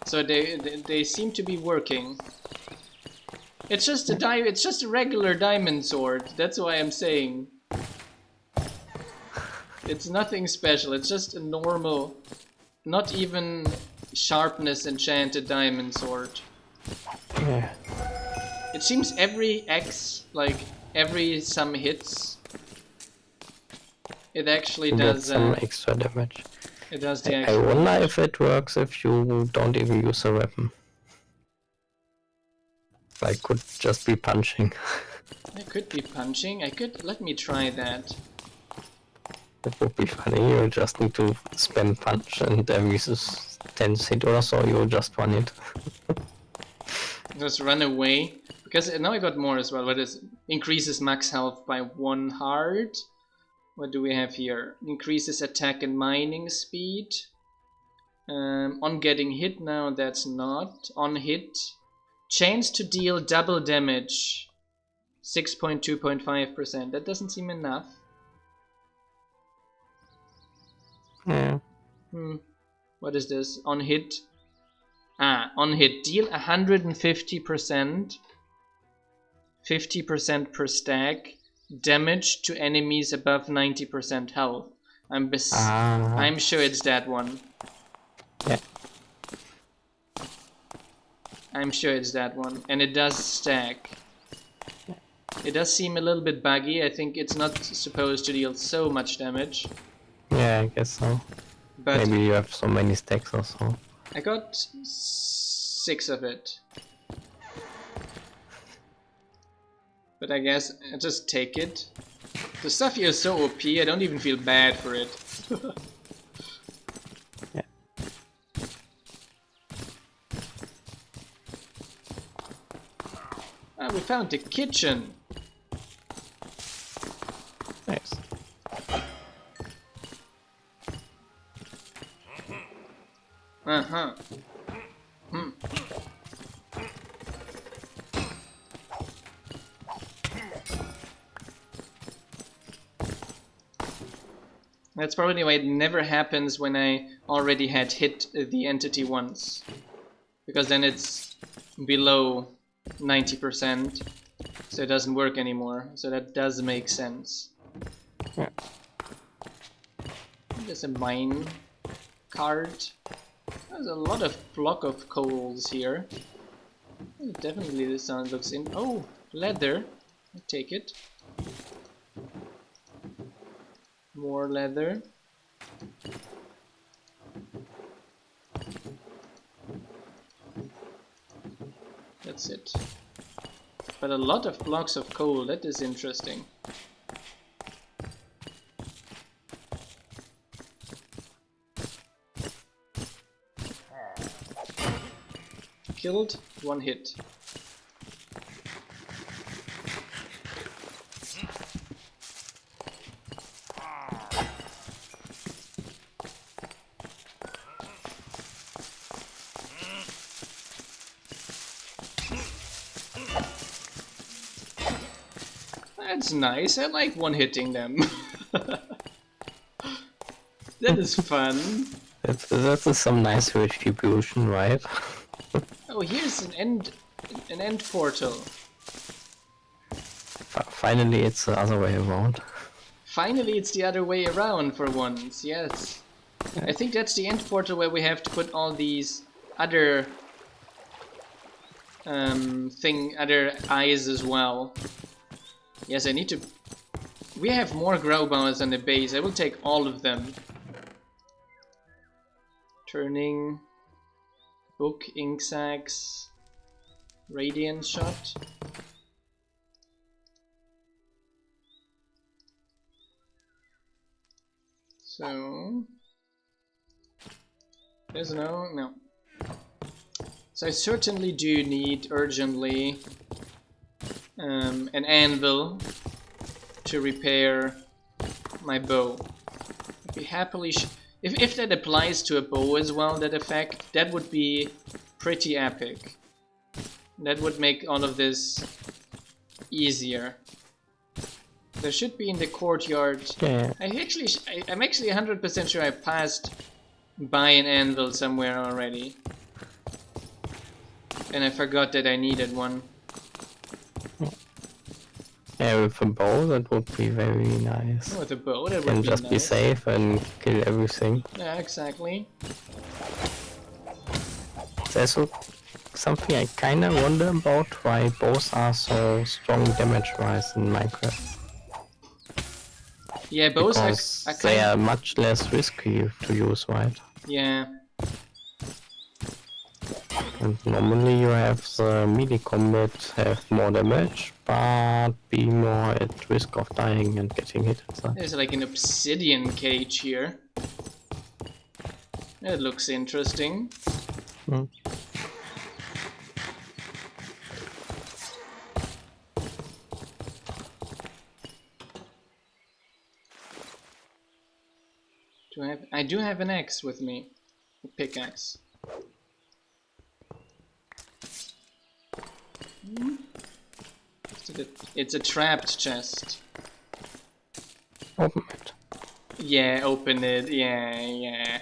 A: So they seem to be working. It's just a regular diamond sword. That's why I'm saying. It's nothing special. It's just a normal, not even sharpness enchanted diamond sword.
B: Yeah.
A: It seems every X, like every some hits, it actually does
B: some extra damage.
A: It does the
B: I
A: extra
B: wonder
A: damage.
B: if it works if you don't even use a weapon. Like, could just be punching.
A: I could be punching. Let me try that.
B: That would be funny. You just need to spam punch, and every 10 hit or so, you just run it.
A: Just run away. Because now I got more as well. What is increases max health by 1 heart. What do we have here? Increases attack and mining speed. On getting hit now, that's not. On hit. Chance to deal double damage. 6.2.5%. That doesn't seem enough.
B: Yeah.
A: What is this? On hit. On hit. Deal 150%. 50% per stack. Damage to enemies above 90% health. I'm sure it's that one.
B: Yeah.
A: I'm sure it's that one. And it does stack. It does seem a little bit buggy. I think it's not supposed to deal so much damage.
B: Yeah, I guess so. But maybe you have so many stacks or so.
A: I got 6 of it. But I guess I'll just take it. The stuff here is so OP, I don't even feel bad for it.
B: Yeah.
A: We found the kitchen.
B: Nice.
A: Uh-huh. That's probably why it never happens when I already had hit the entity once. Because then it's below 90%, so it doesn't work anymore. So that does make sense.
B: Yeah.
A: There's a mine cart. There's a lot of block of coals here. Definitely this sound looks in. Oh, leather. I'll take it. More leather. That's it. But a lot of blocks of coal, that is interesting. Killed, 1 hit. That's nice. I like one-hitting them. That is fun.
B: That's some nice retribution, right?
A: Oh, here's an end portal.
B: Finally, it's the other way around.
A: Finally, it's the other way around for once. Yes. I think that's the end portal where we have to put all these other other eyes as well. Yes, I need to. We have more Growbowers on the base. I will take all of them. Turning, book, ink sacs, radiant shot. So there's no. So I certainly do need urgently an anvil to repair my bow. I'd be happily if that applies to a bow as well, that effect, that would be pretty epic. That would make all of this easier. There should be in the courtyard.
B: Yeah.
A: I'm actually 100% sure I passed by an anvil somewhere already. And I forgot that I needed one.
B: Yeah, with a bow, that would be very nice.
A: Oh, with a bow, that
B: You can
A: would be
B: just
A: nice.
B: be safe and kill everything.
A: Yeah, exactly.
B: There's something I kinda wonder about, why bows are so strong damage-wise in Minecraft.
A: Yeah, bows
B: Because
A: are
B: they
A: kind
B: are much less risky to use, right?
A: Yeah.
B: And normally you have the melee combat have more damage, but be more at risk of dying and getting hit and such.
A: There's like an obsidian cage here. That looks interesting.
B: Hmm.
A: I do have an axe with me. A pickaxe. It's a trapped chest.
B: Open it.
A: Yeah, open it. Yeah.
B: Yeah,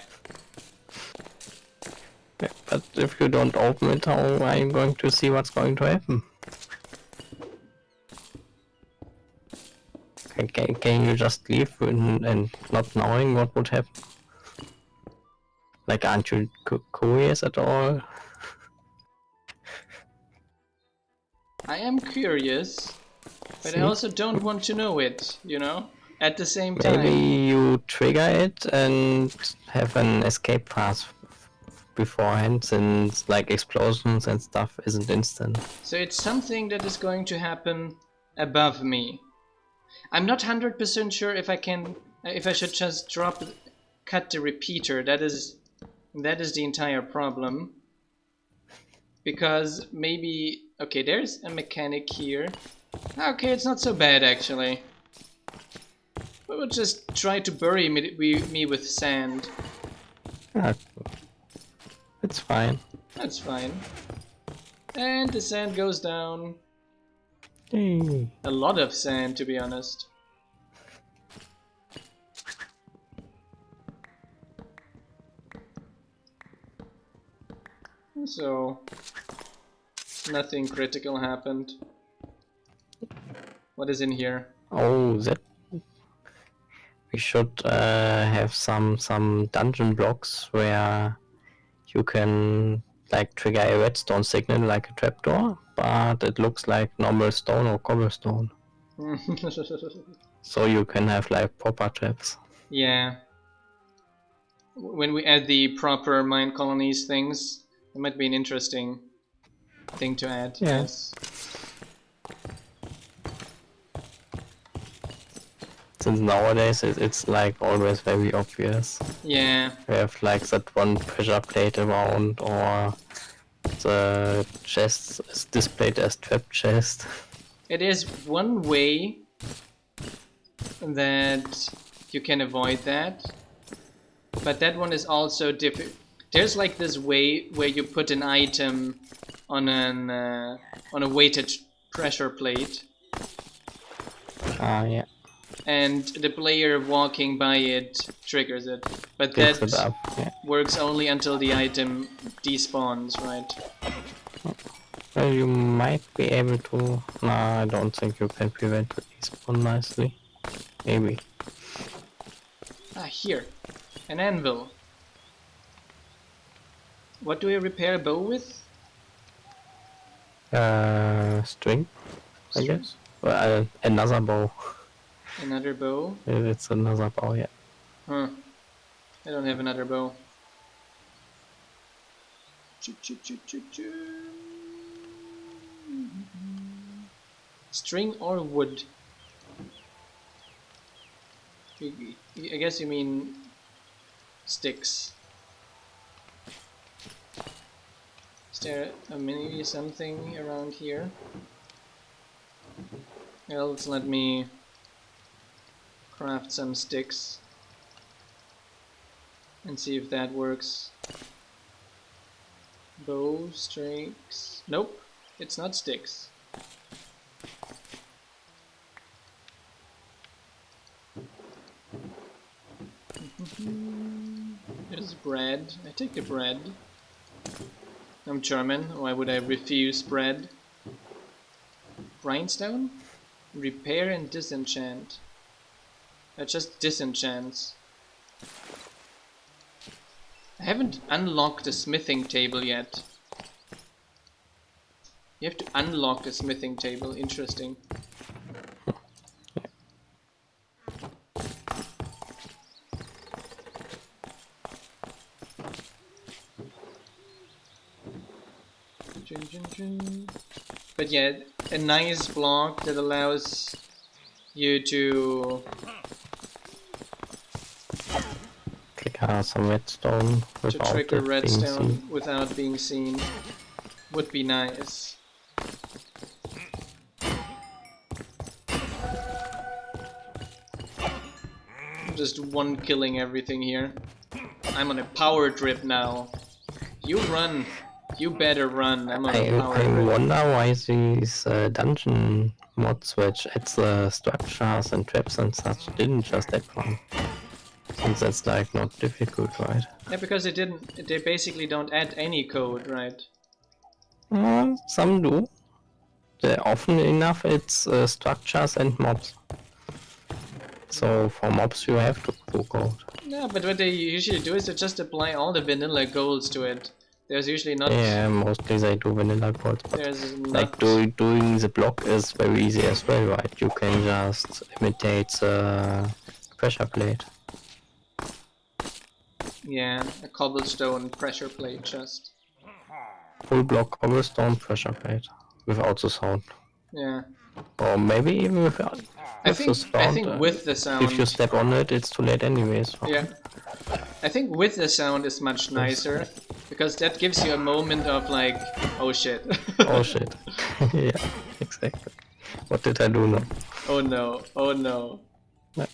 B: but if you don't open it, how are you going to see what's going to happen? Can you just leave and not knowing what would happen? Like, aren't you curious at all?
A: I am curious, but
B: See?
A: I also don't want to know it, you know? At the same time.
B: Maybe you trigger it and have an escape path beforehand, since like explosions and stuff isn't instant.
A: So it's something that is going to happen above me. I'm not 100% sure if I should just cut the repeater. That is the entire problem. Because maybe, okay, there's a mechanic here. Okay, it's not so bad actually. We will just try to bury me with sand.
B: It's fine.
A: That's fine. And the sand goes down.
B: Yay.
A: A lot of sand, to be honest. So, nothing critical happened. What is in here?
B: Oh, that we should have some dungeon blocks where you can like trigger a redstone signal like a trapdoor, but it looks like normal stone or cobblestone. So you can have like proper traps.
A: Yeah. When we add the proper Minecolonies things, it might be an interesting thing to add.
B: Yeah.
A: Yes.
B: Since nowadays it's like always very obvious.
A: Yeah.
B: We have like that one pressure plate around, or the chest is displayed as trap chest.
A: It is one way that you can avoid that, but that one is also different. There's like this way where you put an item on a weighted pressure plate,
B: Yeah.
A: And the player walking by it triggers it. But
B: Picks
A: that
B: it up. Yeah.
A: works only until the item despawns, right?
B: Well, you might be able to. No, I don't think you can prevent the despawn nicely. Maybe.
A: Ah, here. An anvil. What do I repair a bow with?
B: String, I
A: String.
B: guess. Well, another bow.
A: Another bow?
B: It's another bow, yeah.
A: Huh. I don't have another bow. String or wood? I guess you mean sticks. Is there maybe something around here? Else let me craft some sticks and see if that works. Bow, strings. Nope, it's not sticks. There's bread. I take the bread. I'm German. Why would I refuse bread? Grindstone? Repair and disenchant. That just disenchants. I haven't unlocked the smithing table yet. You have to unlock the smithing table. Interesting. But yeah, a nice block that allows you to
B: Click some redstone without
A: trigger
B: it being
A: redstone
B: seen.
A: without being seen would be nice. I'm just one killing everything here. I'm on a power drip now. You run. You better run. I'm on a power
B: I
A: drip.
B: wonder why these dungeon mods which adds structures and traps and such didn't just add one. Since that's like not difficult, right?
A: Yeah, because they basically don't add any code, right?
B: Some do. Often enough it's structures and mobs. So for mobs you have to do code.
A: Yeah, but what they usually do is they just apply all the vanilla goals to it. There's usually not.
B: Yeah, mostly they do vanilla code, but
A: There's
B: like
A: not.
B: doing the block is very easy as well, right? You can just imitate the pressure plate.
A: Yeah, a cobblestone pressure plate just.
B: Full block cobblestone pressure plate without the sound.
A: Yeah.
B: Or maybe even without
A: I
B: with the sound.
A: think with the sound.
B: If you step on it, it's too late anyways. So.
A: Yeah. I think with the sound is much nicer because that gives you a moment of like, oh shit.
B: Oh shit. Yeah, exactly. What did I do now?
A: Oh no. Oh no.
B: No.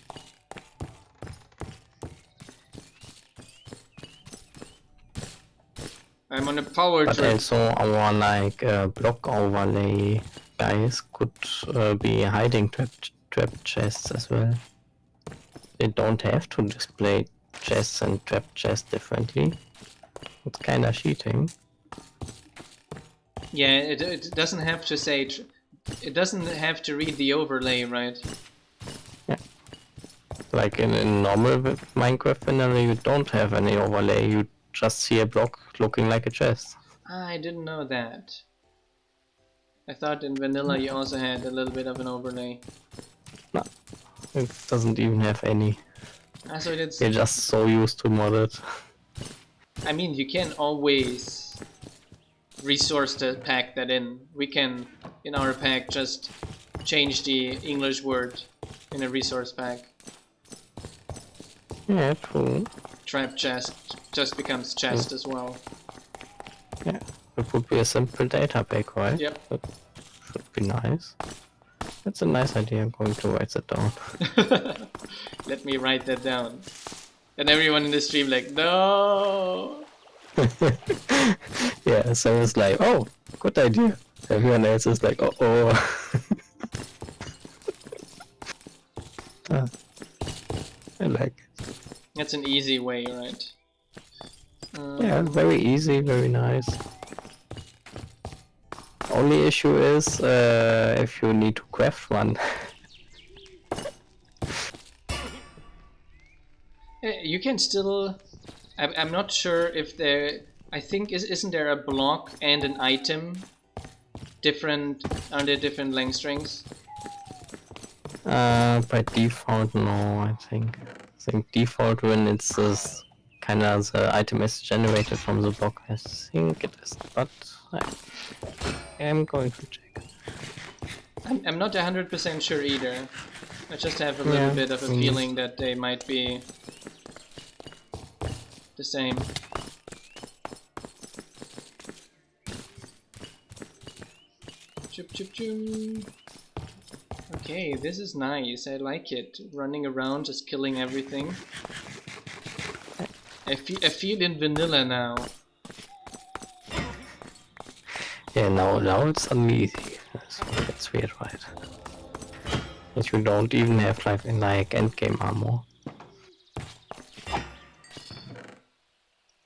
A: I'm on a power
B: But
A: trip.
B: also our like block overlay guys could be hiding trap chests as well. They don't have to display chests and trap chests differently. It's kinda cheating.
A: Yeah, it doesn't have to say. It doesn't have to read the overlay, right?
B: Yeah. Like in normal Minecraft vanilla, you don't have any overlay. You just see a block looking like a chest.
A: I didn't know that. I thought in vanilla you also had a little bit of an overlay.
B: No, it doesn't even have any.
A: Ah, so it's.
B: You're just so used to modded.
A: I mean, you can always resource to pack that in. We can, in our pack, just change the English word in a resource pack.
B: Yeah, true.
A: Trap chest just becomes chest as well.
B: Yeah, it would be a simple data pack, right?
A: Yep.
B: That should be nice. That's a nice idea. I'm going to write that down.
A: Let me write that down. And everyone in the stream like, no.
B: Yeah, so it's like, oh, good idea. Everyone else is like, oh. I like it.
A: That's an easy way, right?
B: Yeah, it's very easy, very nice. Only issue is if you need to craft one.
A: You can still. I'm not sure if there. I think isn't there a block and an item different? Are there different length strings?
B: By default, no. I think default when it's this kind of the item is generated from the block. I think it is, but I'm going to check.
A: I'm not 100% sure either. I just have a little bit of a feeling that they might be the same. Chup chup chup. Okay, this is nice. I like it. Running around, just killing everything. I feel in vanilla now.
B: Yeah, now it's suddenly easy. That's weird, right? That you don't even have like endgame armor.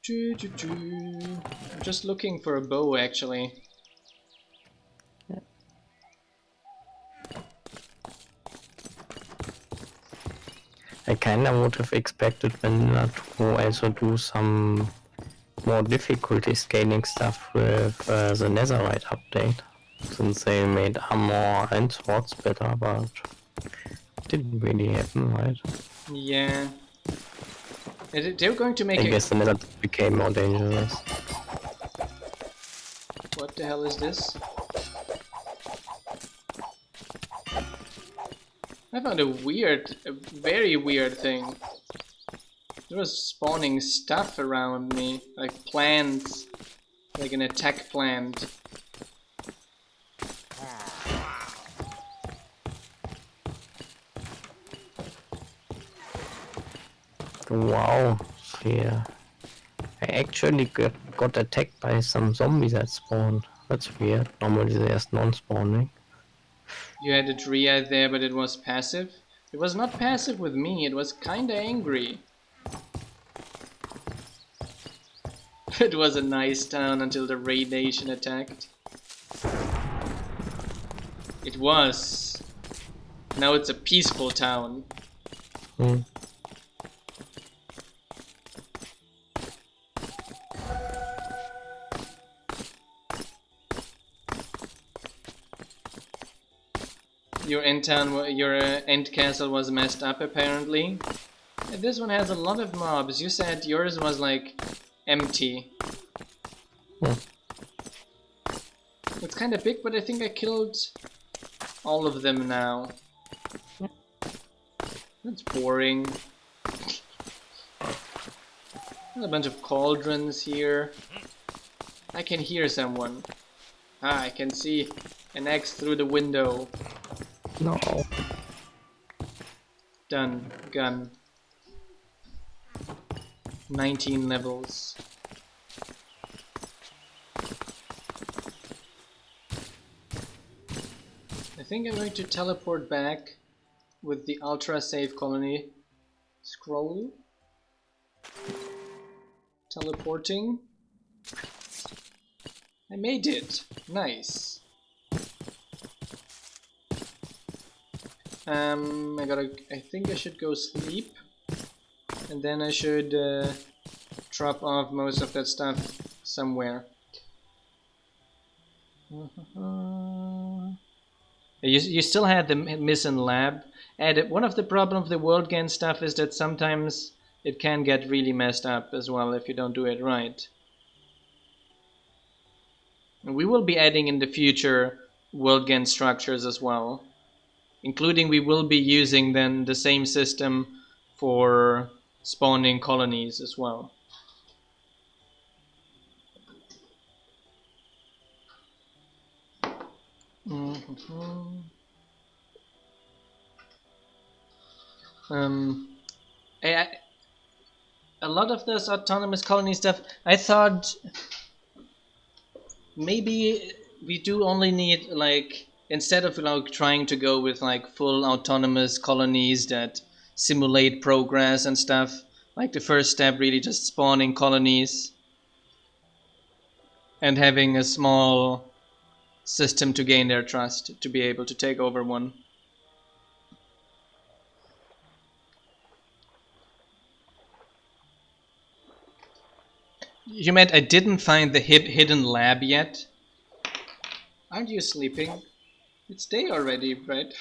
A: I'm just looking for a bow, actually.
B: I kinda would have expected Vanilla to also do some more difficulty scaling stuff with the Netherite update, since they made armor and swords better, but it didn't really happen, right?
A: Yeah. They're going to make
B: I guess the Nether became more dangerous.
A: What the hell is this? I found a very weird thing. There was spawning stuff around me, like plants, like an attack plant.
B: Wow, yeah. I actually got attacked by some zombies that spawned. That's weird. Normally there's non-spawning.
A: You had a dryad there, but it was passive. It was not passive with me, it was kinda angry. It was a nice town until the Raid Nation attacked. It was. Now it's a peaceful town. Your end castle was messed up apparently. This one has a lot of mobs. You said yours was like empty. It's kind of big, but I think I killed all of them now. That's boring. There's a bunch of cauldrons here. I can hear someone. Ah, I can see an axe through the window.
B: No.
A: Done. Gun. 19 levels. I think I'm going to teleport back with the ultra safe colony. Scroll. Teleporting. I made it. Nice. I think I should go sleep, and then I should drop off most of that stuff somewhere. You still had the missing lab, and one of the problems of the world gain stuff is that sometimes it can get really messed up as well if you don't do it right. And we will be adding in the future world gain structures as well. Including we will be using then the same system for spawning colonies as well. A lot of this autonomous colony stuff, I thought maybe we do only need like instead of like trying to go with like full autonomous colonies that simulate progress and stuff, like the first step really just spawning colonies and having a small system to gain their trust to be able to take over one. You meant I didn't find the hidden lab yet? Aren't you sleeping? It's day already, right?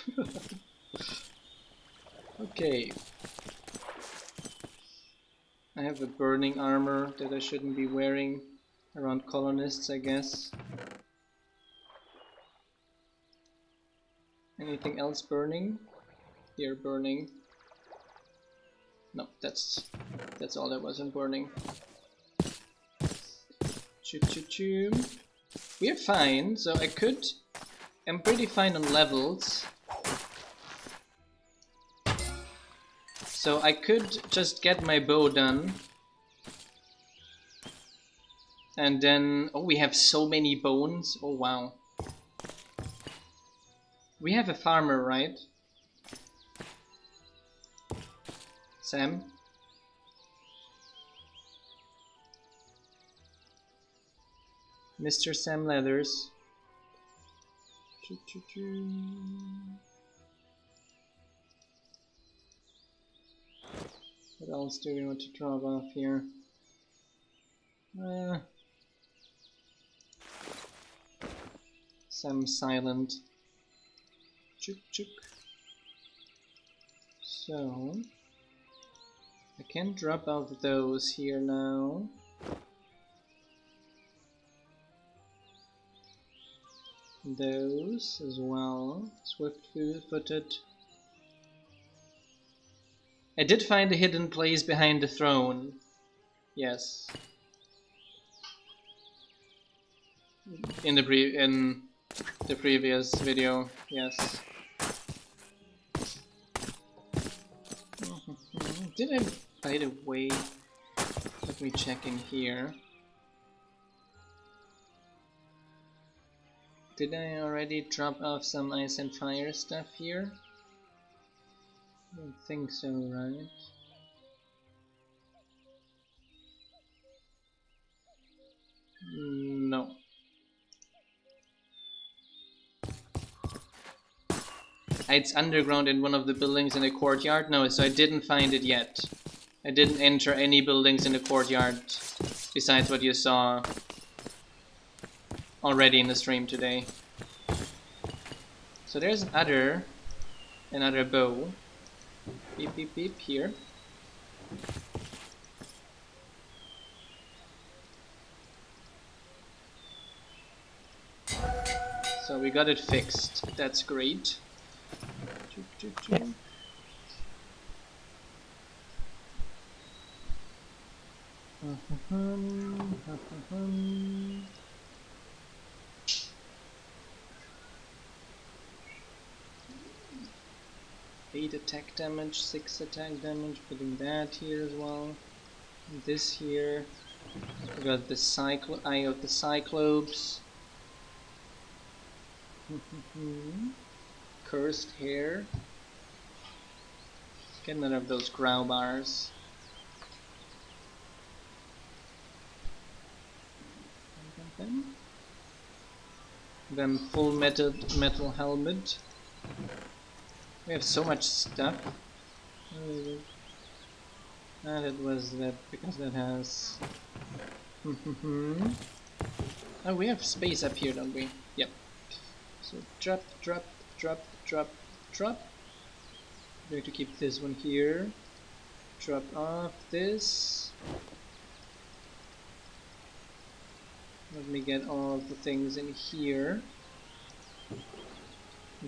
A: Okay. I have a burning armor that I shouldn't be wearing around colonists, I guess. Anything else burning? Here, burning. No, that's all that wasn't burning. Choo choo choo. We're fine, so I'm pretty fine on levels. So I could just get my bow done. And then, oh, we have so many bones. Oh, wow. We have a farmer, right? Sam? Mr. Sam Leathers. Choo choo choo. What else do we want to drop off here? Sam Silent. Chook chook. So I can drop off those here now. Those as well. Swift-footed. I did find a hidden place behind the throne. Yes. In the previous video, yes. Did I, by the way, let me check in here. Did I already drop off some ice and fire stuff here? I don't think so, right? No. It's underground in one of the buildings in the courtyard? No, so I didn't find it yet. I didn't enter any buildings in the courtyard besides what you saw already in the stream today. So there's another bow. Beep beep beep here. So we got it fixed. That's great.
B: Yeah.
A: Eight attack damage, 6 attack damage, putting that here as well. And this here. We got the Eye of the Cyclops. Cursed hair. Get another of those growl bars. Then full metal helmet. We have so much stuff. That was that because that has. Oh, we have space up here, don't we? Yep. So drop, drop, drop, drop, drop. I'm going to keep this one here. Drop off this. Let me get all of the things in here.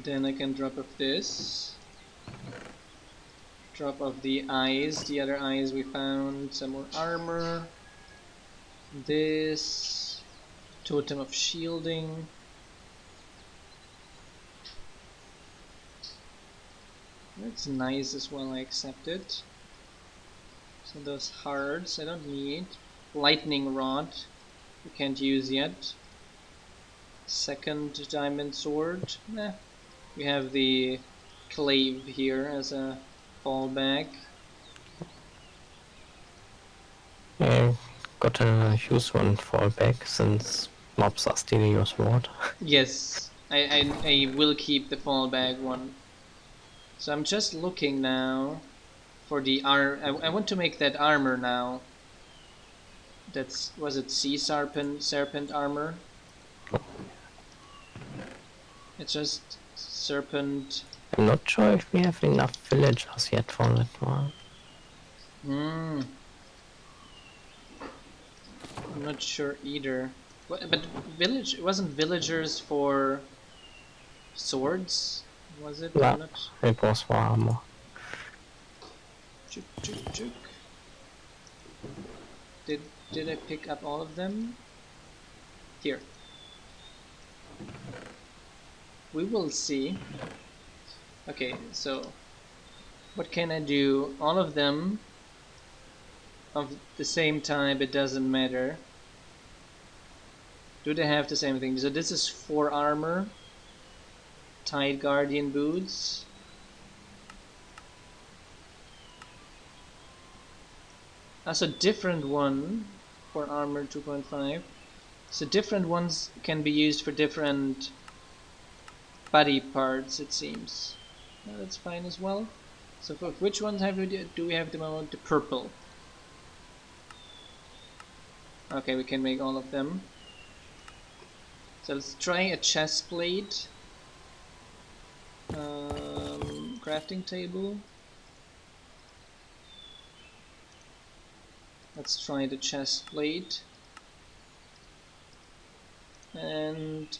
A: Then I can drop off this. Drop off the eyes, the other eyes we found. Some more armor. This. Totem of shielding. That's nice as well, I accept it. So those hearts I don't need. Lightning rod we can't use yet. second diamond sword. We have the clave here as a fallback.
B: Yeah, gotta use one fallback since mobs are stealing your sword.
A: Yes, I will keep the fallback one. So I'm just looking now for the I want to make that armor now. Was it sea serpent armor? It's just serpent.
B: I'm not sure if we have enough villagers yet for that one.
A: I'm not sure either. But wasn't villagers for swords? Was it?
B: Yeah,
A: I'm not.
B: it was for armor.
A: Chuk, chuk, chuk. Did I pick up all of them? Here. We will see. Okay, so what can I do? All of them of the same type, it doesn't matter. Do they have the same thing? So this is 4 armor. Tight guardian boots. That's a different one for armor 2.5. So different ones can be used for different body parts, it seems. That's fine as well. So for which ones do we have the moment? The purple. Okay, we can make all of them. So let's try a chest plate. Crafting table. Let's try the chest plate. And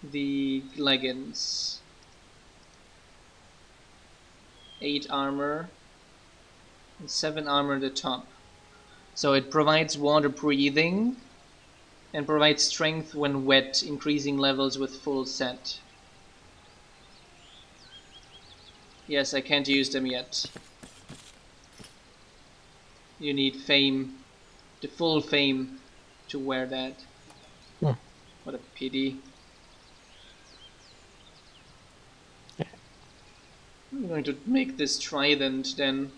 A: the leggings. 8 armor and 7 armor at the top. So it provides water breathing and provides strength when wet, increasing levels with full set. Yes, I can't use them yet. You need fame, the full fame, to wear that. What a pity. I'm going to make this trident then.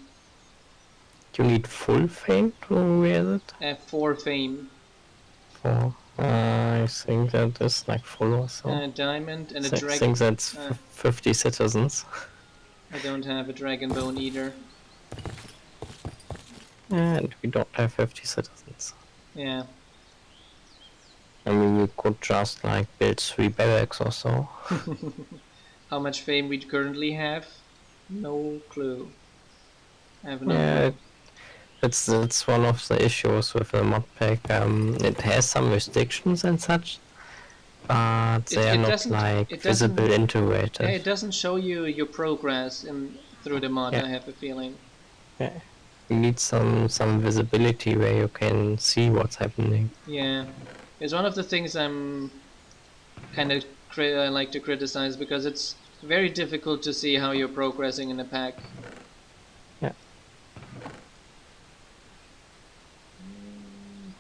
B: You need full fame to wear it?
A: 4 fame.
B: 4. I think that is like full or so.
A: A diamond and a
B: I
A: dragon.
B: think that's 50 citizens.
A: I don't have a dragon bone either.
B: And we don't have 50 citizens.
A: Yeah.
B: I mean, we could just like build 3 barracks or so.
A: How much fame we currently have? No clue. I have no
B: Yeah,
A: clue.
B: it's one of the issues with the mod pack. It has some restrictions and such, but they are not like visible integrated.
A: Yeah, it doesn't show you your progress through the mod.
B: Yeah.
A: I have a feeling.
B: Yeah. You need some visibility where you can see what's happening.
A: Yeah, it's one of the things I'm kind of I like to criticize because it's very difficult to see how you're progressing in a pack.
B: Yeah.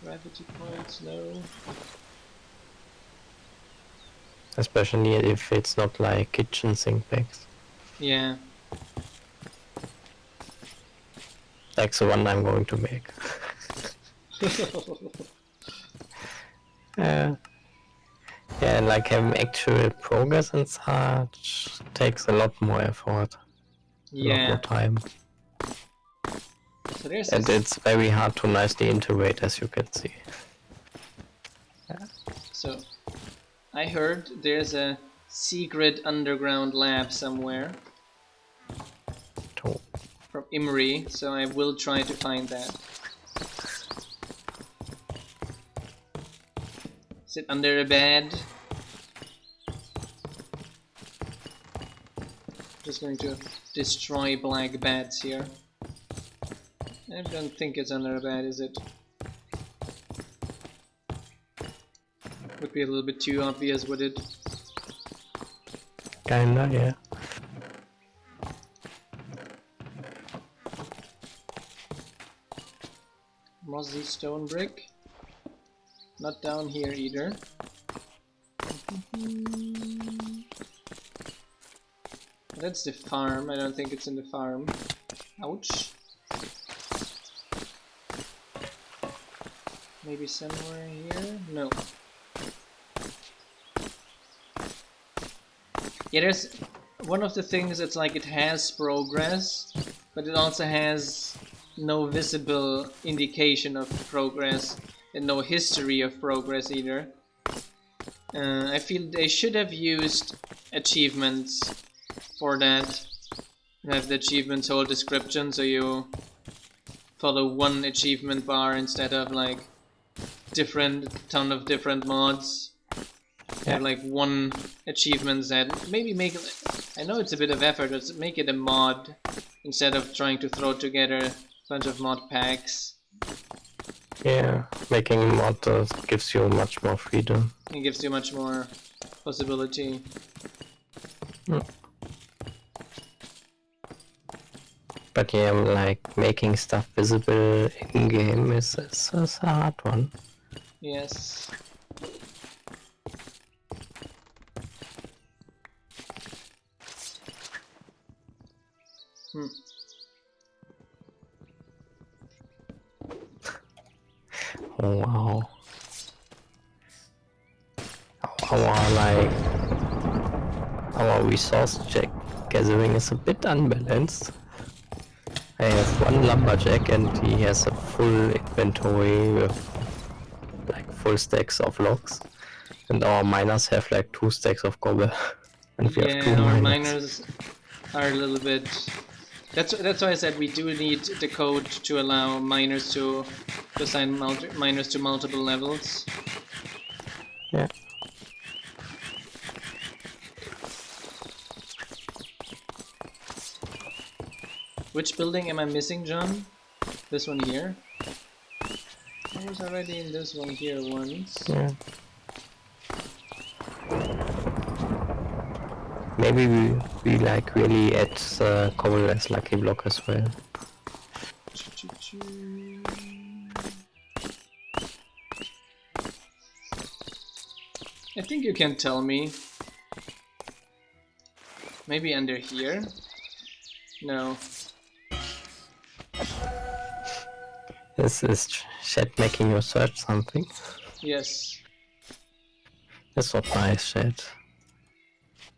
A: Gravity points low.
B: Especially if it's not like kitchen sink packs.
A: Yeah.
B: Like the one I'm going to make. Yeah, like having actual progress and such takes a lot more effort.
A: Yeah.
B: A lot more time.
A: So there's
B: and it's very hard to nicely integrate, as you can see.
A: So, I heard there's a secret underground lab somewhere.
B: Oh.
A: From Imri, so I will try to find that. Is it under a bed? Just going to destroy black beds here. I don't think it's under a bed, is it? Would be a little bit too obvious, would it?
B: Kinda, yeah.
A: Mossy stone brick. Not down here either. That's the farm. I don't think it's in the farm. Ouch. Maybe somewhere here? No. Yeah, there's one of the things that's like it has progress, but it also has no visible indication of progress and no history of progress either. I feel they should have used achievements for that. Have the achievements whole description so you follow one achievement bar instead of like ton of different mods. Have like one achievement set. Maybe make it, I know it's a bit of effort, but make it a mod instead of trying to throw together a bunch of mod packs.
B: Yeah, making a mod gives you much more freedom.
A: It gives you much more possibility.
B: But yeah, like making stuff visible in game is a hard one.
A: Yes.
B: Oh wow. Our resource gathering is a bit unbalanced. I have one lumberjack and he has a full inventory with like full stacks of logs, and our miners have like 2 stacks of cobble. And we have 2
A: our
B: miners.
A: miners are a little bit. That's why I said we do need the code to allow miners to assign miners to multiple levels.
B: Yeah.
A: Which building am I missing, John? This one here? I was already in this one here once.
B: Yeah. Maybe we like really add cobble as lucky block as well.
A: I think you can tell me. Maybe under here? No.
B: Is chat making you search something?
A: Yes.
B: That's not nice, chat.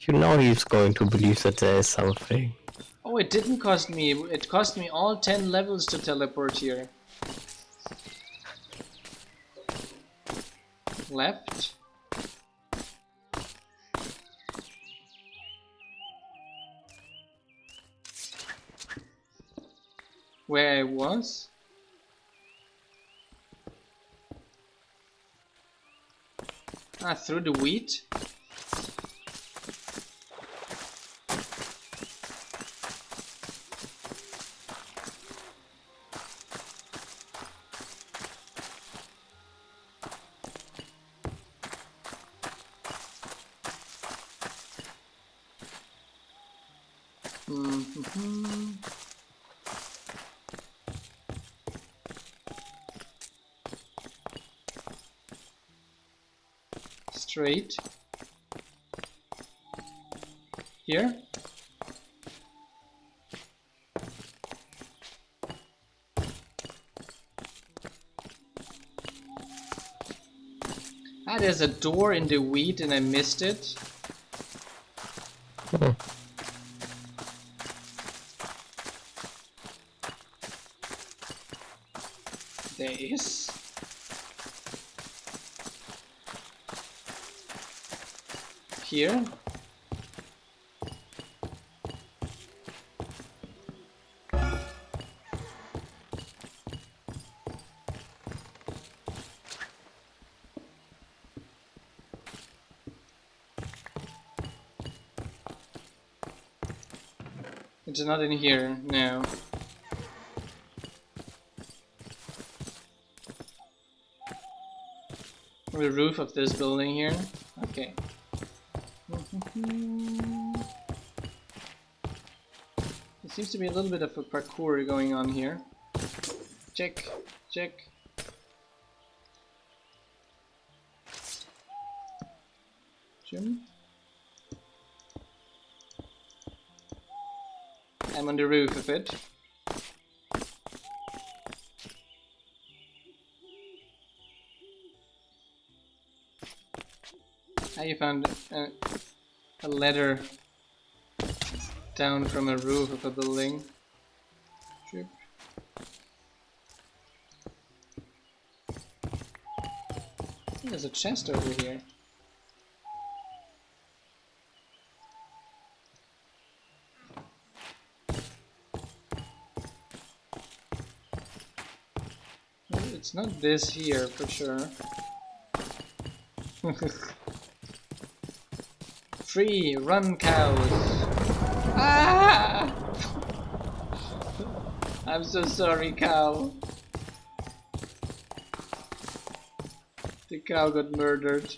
B: You know he's going to believe that there is something.
A: Oh, it didn't cost me. It cost me all 10 levels to teleport here. Left. Where I was? Ah, through the wheat? Straight. Here? Ah, there's a door in the wheat and I missed it.
B: Oh.
A: There is. Here. It's not in here, no. The roof of this building here. Okay. There seems to be a little bit of a parkour going on here. Check, check. Jump. I'm on the roof of it. You found a ladder down from a roof of a building. Trip. There's a chest over here. Well, it's not this here for sure. Free, run cows! Ah! I'm so sorry, cow. The cow got murdered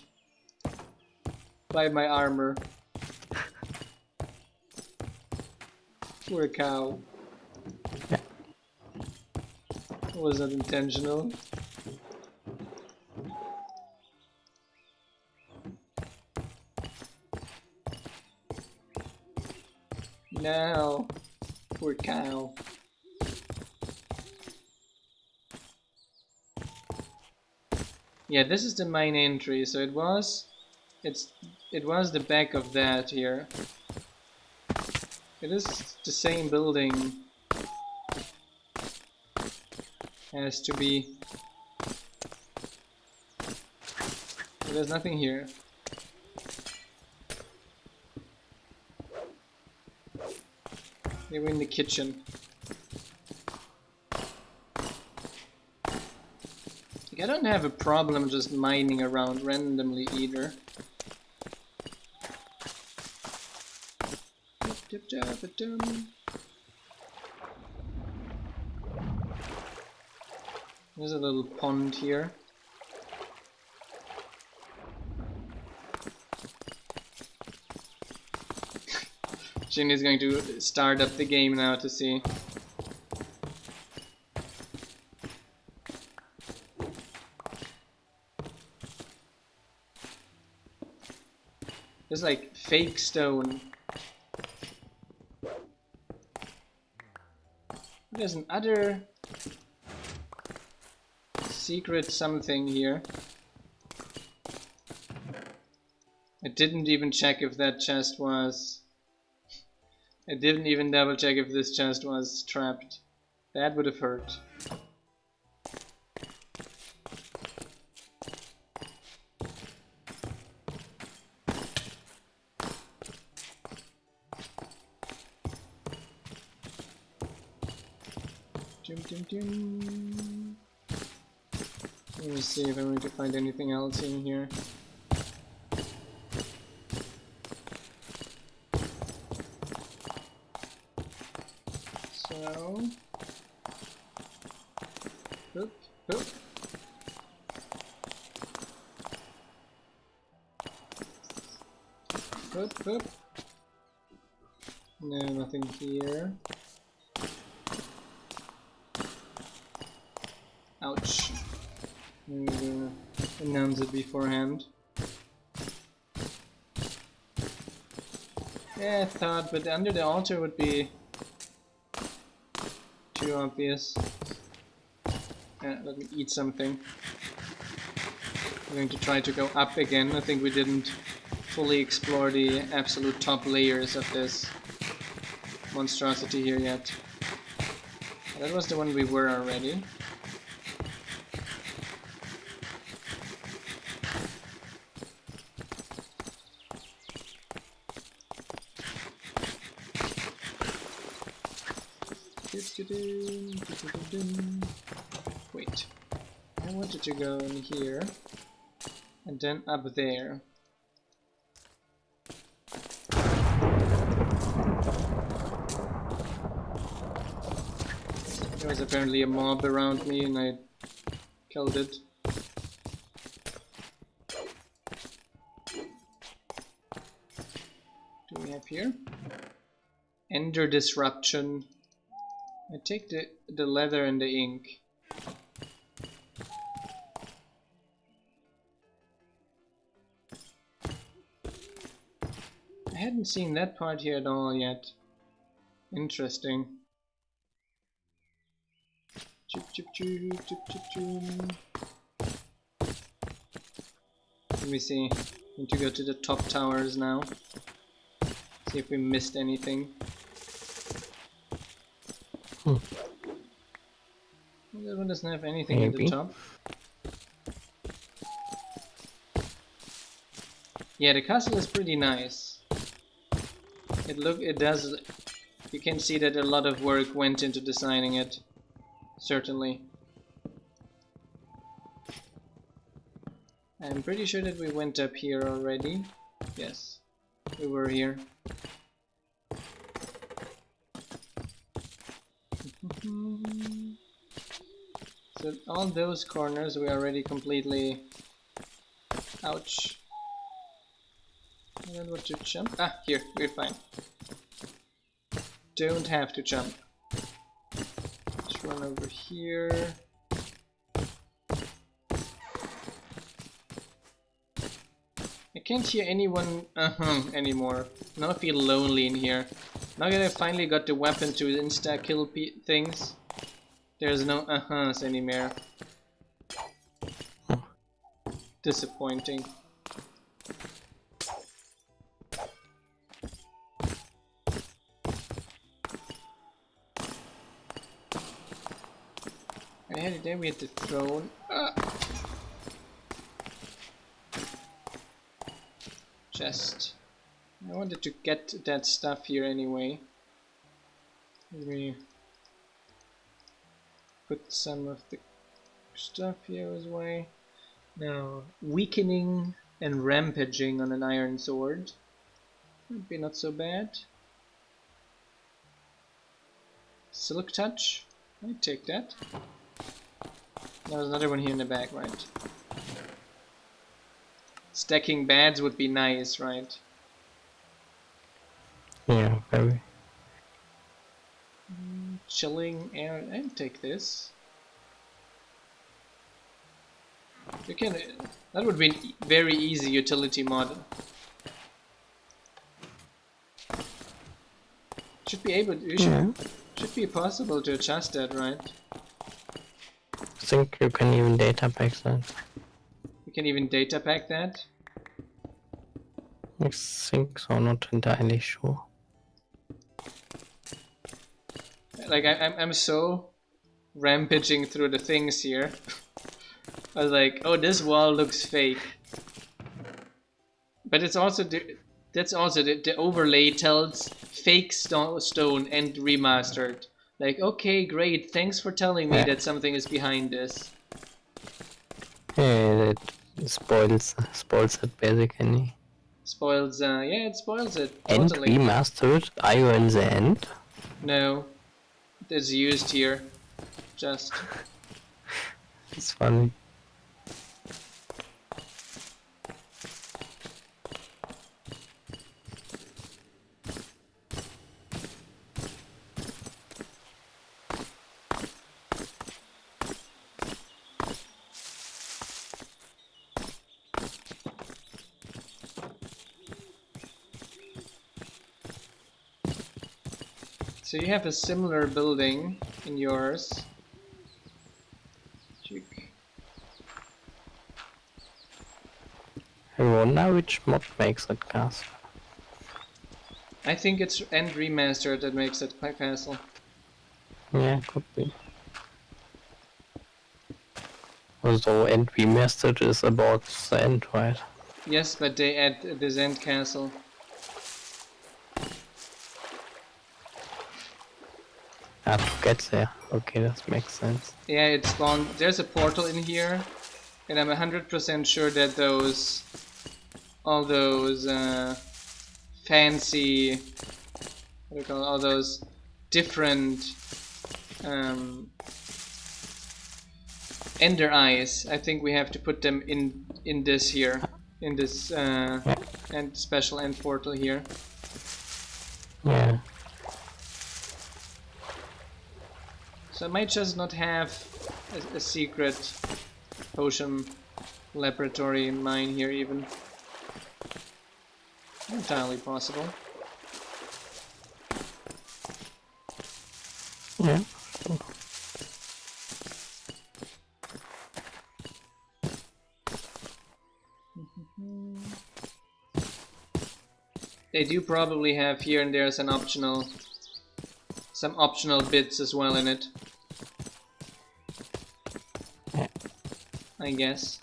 A: by my armor. Poor cow. Was that intentional? No, poor cow. Yeah, this is the main entry, so it was the back of that here. It is the same building. Has to be. But there's nothing here. They were in the kitchen. Like, I don't have a problem just mining around randomly either. There's a little pond here. Ginny's going to start up the game now to see. There's like fake stone. There's an other secret something here. I didn't even check if that chest was... I didn't even double check if this chest was trapped. That would have hurt. Let me see if I'm going to find anything else in here. So, oop, oop. Oop, oop. No, nothing here. Ouch. I'm gonna announce it beforehand. Yeah, I thought, but under the altar would be too obvious. Let me eat something. I'm going to try to go up again. I think we didn't fully explore the absolute top layers of this monstrosity here yet. That was the one we were already. Wait, I wanted to go in here and then up there. There was apparently a mob around me and I killed it. Do we have here? Ender disruption. I take the leather and the ink. hadn't seen that part here at all yet. Interesting. Chip, chip, chip, chip, chip, chip. Let me see. Need to go to the top towers now. See if we missed anything. That one doesn't have anything
B: Maybe.
A: at the top. Yeah, the castle is pretty nice. It does. You can see that a lot of work went into designing it. Certainly. I'm pretty sure that we went up here already. Yes, we were here. So all those corners we already completely... Ouch. I don't want to jump. Ah, here, we're fine. Don't have to jump. Let's run over here. I can't hear anyone anymore. Now I feel lonely in here. Now that I finally got the weapon to insta-kill things, there's no anymore. Disappointing. I had it there, we had the throne. Chest. I wanted to get that stuff here anyway. Let me put some of the stuff here as well. Now, weakening and rampaging on an iron sword would be not so bad. Silk touch, I'd take that. There's another one here in the back, right? Stacking beds would be nice, right?
B: Yeah, very.
A: Chilling air, I'll take this. You can. That would be a very easy utility mod. Should be able. Should be possible to adjust that, right?
B: I think you can even data pack that.
A: You can even data pack that.
B: I think so, not entirely sure.
A: Like I'm so rampaging through the things here. I was like, oh, this wall looks fake. But it's also that's also the overlay tells fake stone and remastered. Like, okay, great, thanks for telling me that something is behind this.
B: Yeah, it spoils it basically.
A: Spoils, yeah, it spoils it.
B: And
A: Totally.
B: remastered, are you in the end?
A: No, it's used here. Just.
B: It's funny.
A: So you have a similar building in yours.
B: I wonder which mod makes that castle.
A: I think it's end remastered that makes it castle.
B: Yeah, could be. Although end remastered is about the end, right?
A: Yes, but they add this end castle.
B: Ah, to get there. Okay, that makes sense.
A: Yeah, it spawned. There's a portal in here, and I'm 100% sure that all those fancy, what do you call it, all those different ender eyes. I think we have to put them in this here, in this and special end portal here.
B: Yeah.
A: So I might just not have a secret potion laboratory in mine here even. Entirely possible.
B: Yeah.
A: They do probably have here and there some optional bits as well in it.
B: Yeah.
A: I guess.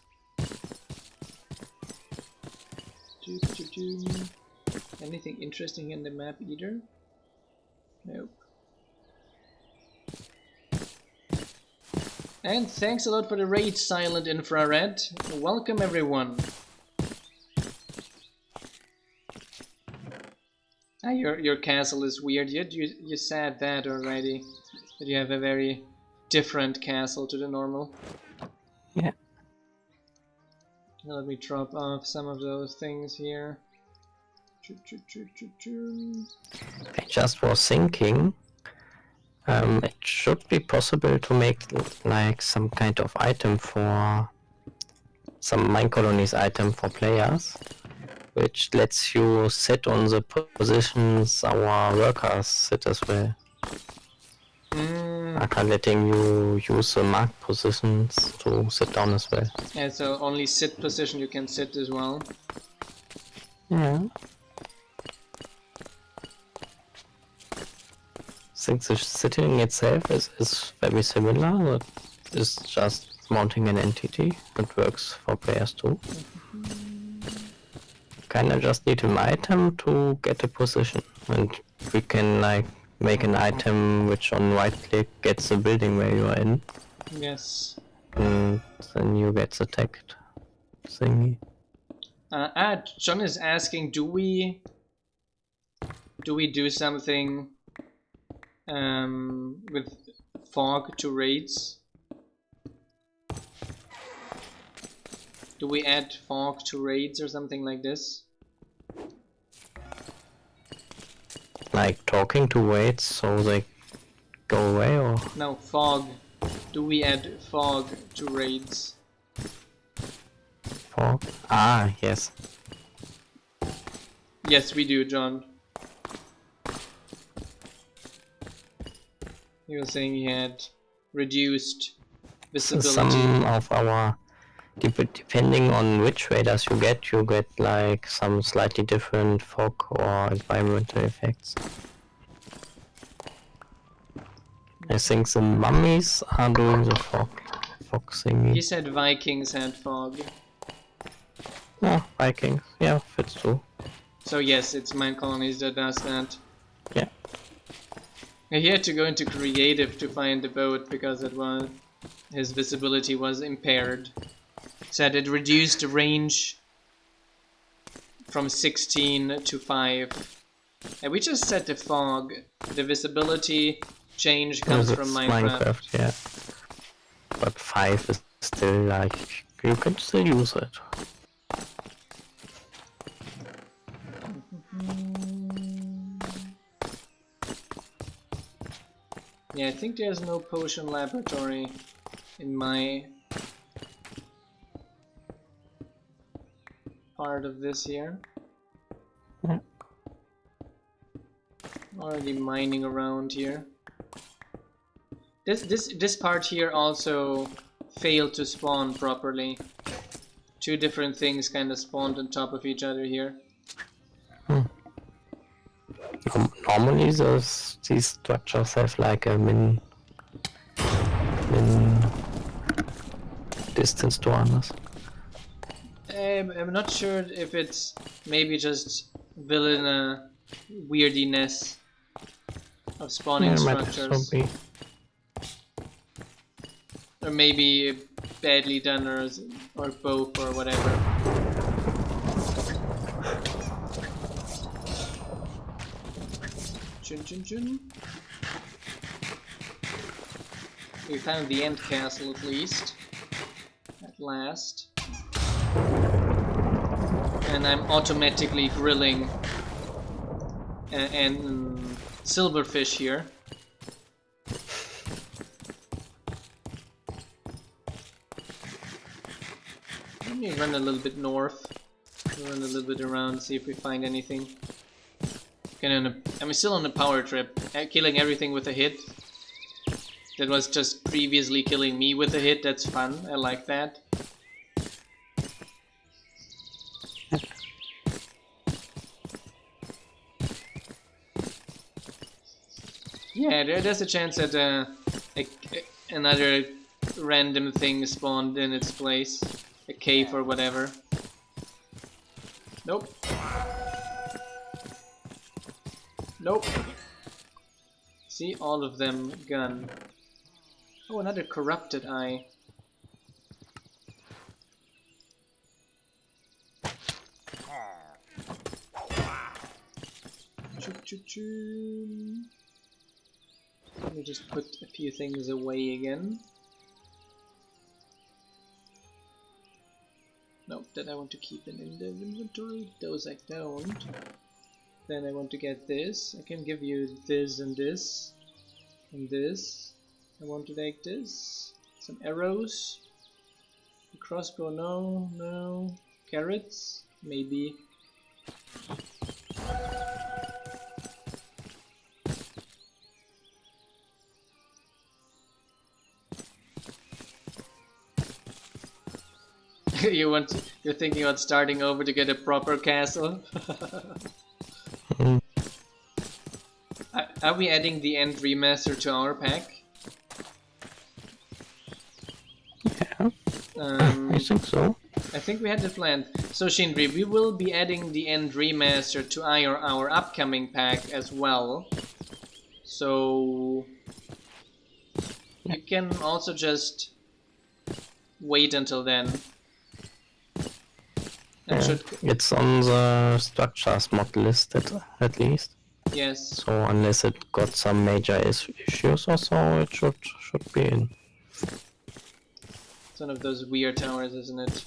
A: Anything interesting in the map either? Nope. And thanks a lot for the raid, Silent Infrared. Welcome everyone. Ah, your castle is weird. You said that already. That you have a very different castle to the normal.
B: Yeah.
A: Let me drop off some of those things here.
B: I just was thinking, it should be possible to make like some kind of item for some Minecolonies item for players, which lets you sit on the positions our workers sit as well. Like letting you use the marked positions to sit down as well.
A: Yeah, so only sit position you can sit as well.
B: Yeah. I think the sitting itself is very similar. It's just mounting an entity that works for players too. Kinda just need an item to get a position, and we can like make an item which on right click gets the building where you are in.
A: Yes.
B: And then you get the text thingy.
A: John is asking, do we do something with fog to raids? Do we add fog to raids or something like this?
B: Like talking to raids so they go away, or?
A: No, fog. Do we add fog to raids?
B: Fog? Ah, yes.
A: Yes, we do, John. He was saying he had reduced visibility.
B: Some of our, depending on which raiders you get like some slightly different fog or environmental effects. I think the mummies are doing the fog thingy.
A: He said Vikings had fog.
B: Oh, Vikings. Yeah, fits too.
A: So yes, it's Minecolonies that does that.
B: Yeah.
A: He had to go into creative to find the boat because his visibility was impaired. Said it reduced the range from 16 to 5. And we just set the fog. The visibility change comes from Minecraft.
B: Yeah. But 5 is still like, you can still use it.
A: Yeah, I think there's no potion laboratory in my part of this here.
B: Yeah.
A: Already mining around here. This part here also failed to spawn properly. Two different things kind of spawned on top of each other here.
B: Normally these structures have like a min distance to others.
A: I'm not sure if it's maybe just villain weirdiness of spawning structures. Or maybe badly done or both or whatever. Chun chun chun. We found the end castle at least. At last. And I'm automatically grilling and silverfish here. Let me run a little bit north. Run a little bit around, see if we find anything. I'm still on a power trip, killing everything with a hit. That was just previously killing me with a hit. That's fun. I like that. Yeah, there's a chance that another random thing spawned in its place. A cave or whatever. Nope. Nope. See, all of them gone. Oh, another corrupted eye. Let me just put a few things away again. Nope, that I want to keep in the inventory. Those I don't. Then I want to get this. I can give you this and this. And this. I want to take this. Some arrows. A crossbow, no, no. Carrots, maybe. You're thinking about starting over to get a proper castle? Are we adding the End Remaster to our pack?
B: Yeah, I think so.
A: I think we had the plan. So Shindri, we will be adding the End Remaster to our upcoming pack as well. So you can also just wait until then.
B: Yeah, it's on the structures mod list at least.
A: Yes.
B: So unless it got some major issues or so, it should be in.
A: It's one of those weird towers, isn't it?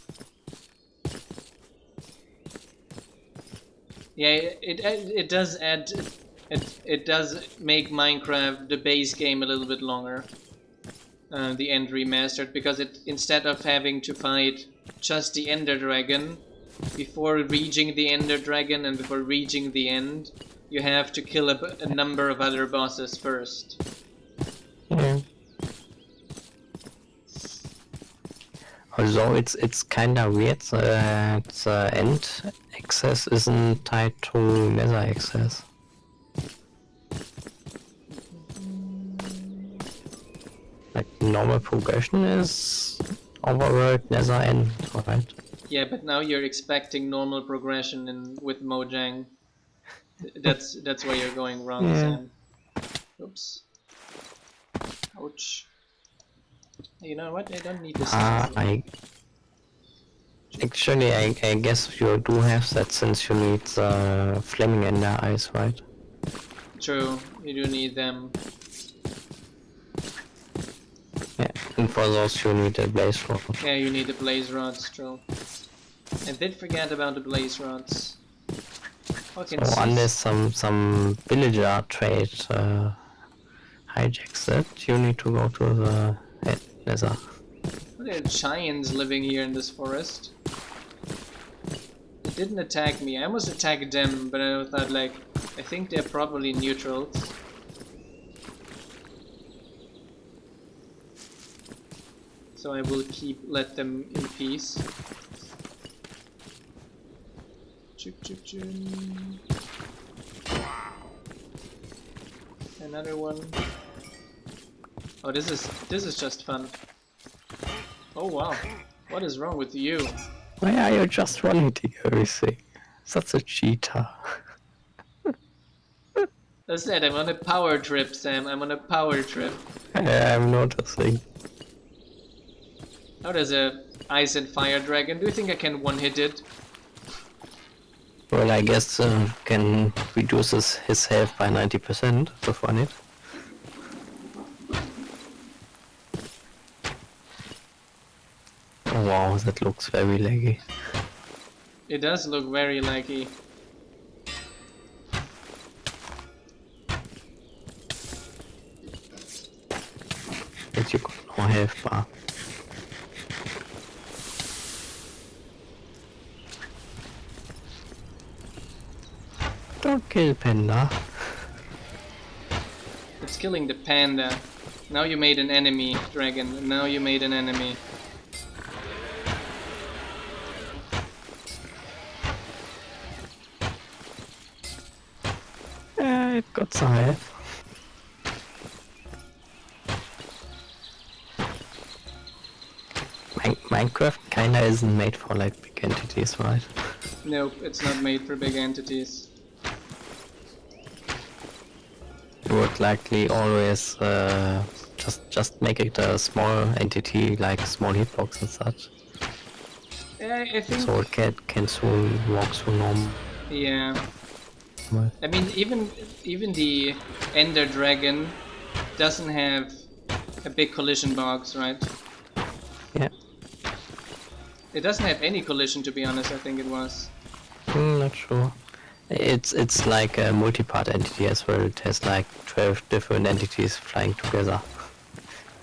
A: Yeah, it does add it does make Minecraft the base game a little bit longer. The End Remastered, because it, instead of having to fight just the Ender Dragon before reaching the Ender Dragon and before reaching the end, you have to kill a number of other bosses first.
B: Yeah. Although it's kinda weird that the end access isn't tied to nether access. Like normal progression is overworld nether end, right?
A: Yeah, but now you're expecting normal progression with Mojang. That's where you're going wrong,
B: Yeah.
A: Sam. Oops. Ouch. You know what? I don't need this.
B: Actually, I guess you do have that since you need the flaming ender eyes, right?
A: True, you do need them.
B: Yeah, and for those you need a blaze rod.
A: Yeah, you need the blaze rods, true. I did forget about the blaze rods.
B: So unless some villager trade hijacks it, you need to go to the nether.
A: There are giants living here in this forest. They didn't attack me. I almost attacked them, but I thought, like, I think they're probably neutrals. So I will let them in peace. Another one. Oh, this is just fun. Oh wow, what is wrong with you?
B: Why are you just running to everything? Such a cheater.
A: That's it, I'm on a power trip, Sam. I'm on a power trip.
B: Yeah, I'm noticing.
A: Oh, there's a ice and fire dragon. Do you think I can one-hit it?
B: Well, I guess can reduce his health by 90% with one hit. Oh wow, that looks very laggy.
A: It does look very laggy.
B: But you got no health bar. Don't kill Panda.
A: It's killing the panda. Now you made an enemy, dragon. Now you made an enemy.
B: It got some health. Minecraft kinda isn't made for like big entities, right?
A: Nope, it's not made for big entities.
B: You would likely always just make it a small entity, like small hitbox and such.
A: I think.
B: So it can soon walk through normal.
A: Yeah. I mean, even the Ender Dragon doesn't have a big collision box, right?
B: Yeah.
A: It doesn't have any collision, to be honest. I think it was.
B: Not sure. It's like a multi-part entity as well. It has like 12 different entities flying together.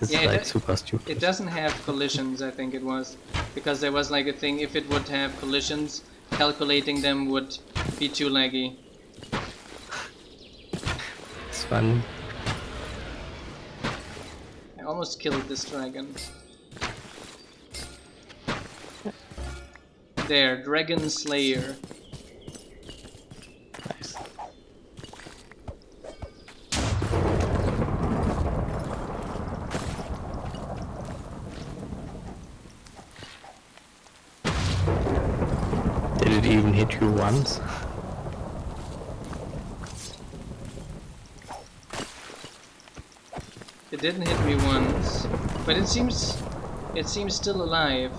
B: It's
A: Yeah,
B: like super stupid.
A: It doesn't have collisions, I think it was. Because there was like a thing, if it would have collisions, calculating them would be too laggy.
B: It's fun.
A: I almost killed this dragon. There, Dragon Slayer.
B: Nice. Did it even hit you once?
A: It didn't hit me once, but it seems still alive.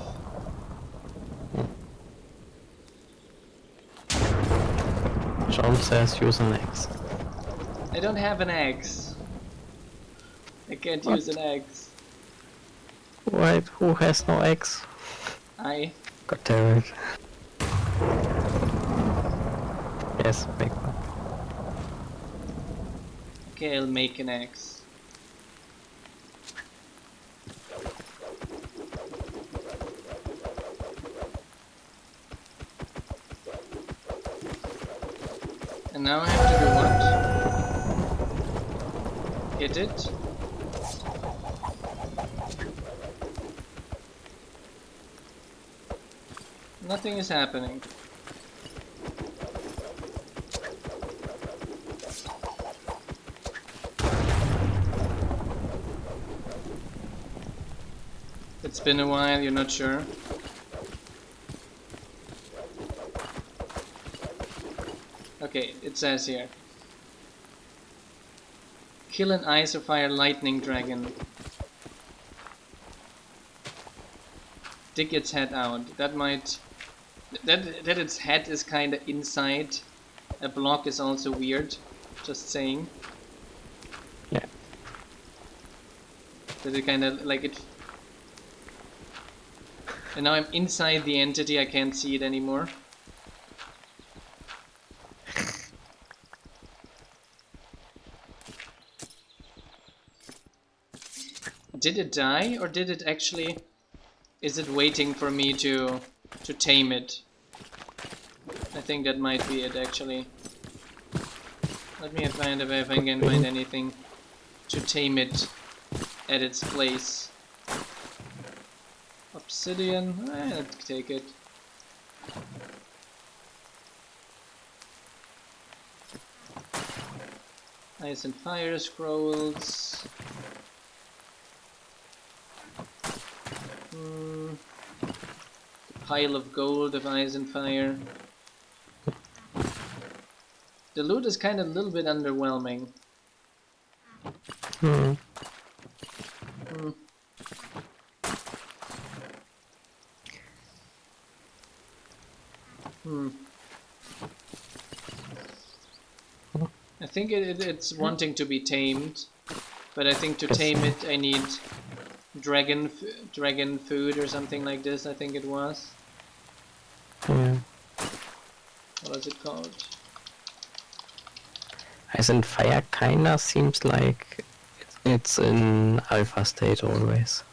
B: John says use an axe.
A: I don't have an axe. I can't
B: What?
A: use an axe.
B: Wait, who has no axe?
A: I.
B: God damn it. Yes, make one.
A: Okay, I'll make an axe. And now I have to do what? Hit it? Nothing is happening. It's been a while, you're not sure? Okay, it says here. Kill an ice or fire lightning dragon. Dig its head out. That might... That its head is kinda inside a block is also weird. Just saying.
B: Yeah.
A: That it kinda like it... And now I'm inside the entity, I can't see it anymore. Did it die, or did it actually... Is it waiting for me to tame it? I think that might be it, actually. Let me find if I can find anything to tame it at its place. Obsidian, I'll take it. Ice and fire scrolls. Pile of gold of ice and fire. The loot is kind of a little bit underwhelming. I think it's wanting to be tamed, but I think to tame it I need dragon food or something like this. I think it was.
B: Yeah.
A: What is it called?
B: Ice and fire kinda seems like it's in alpha state always.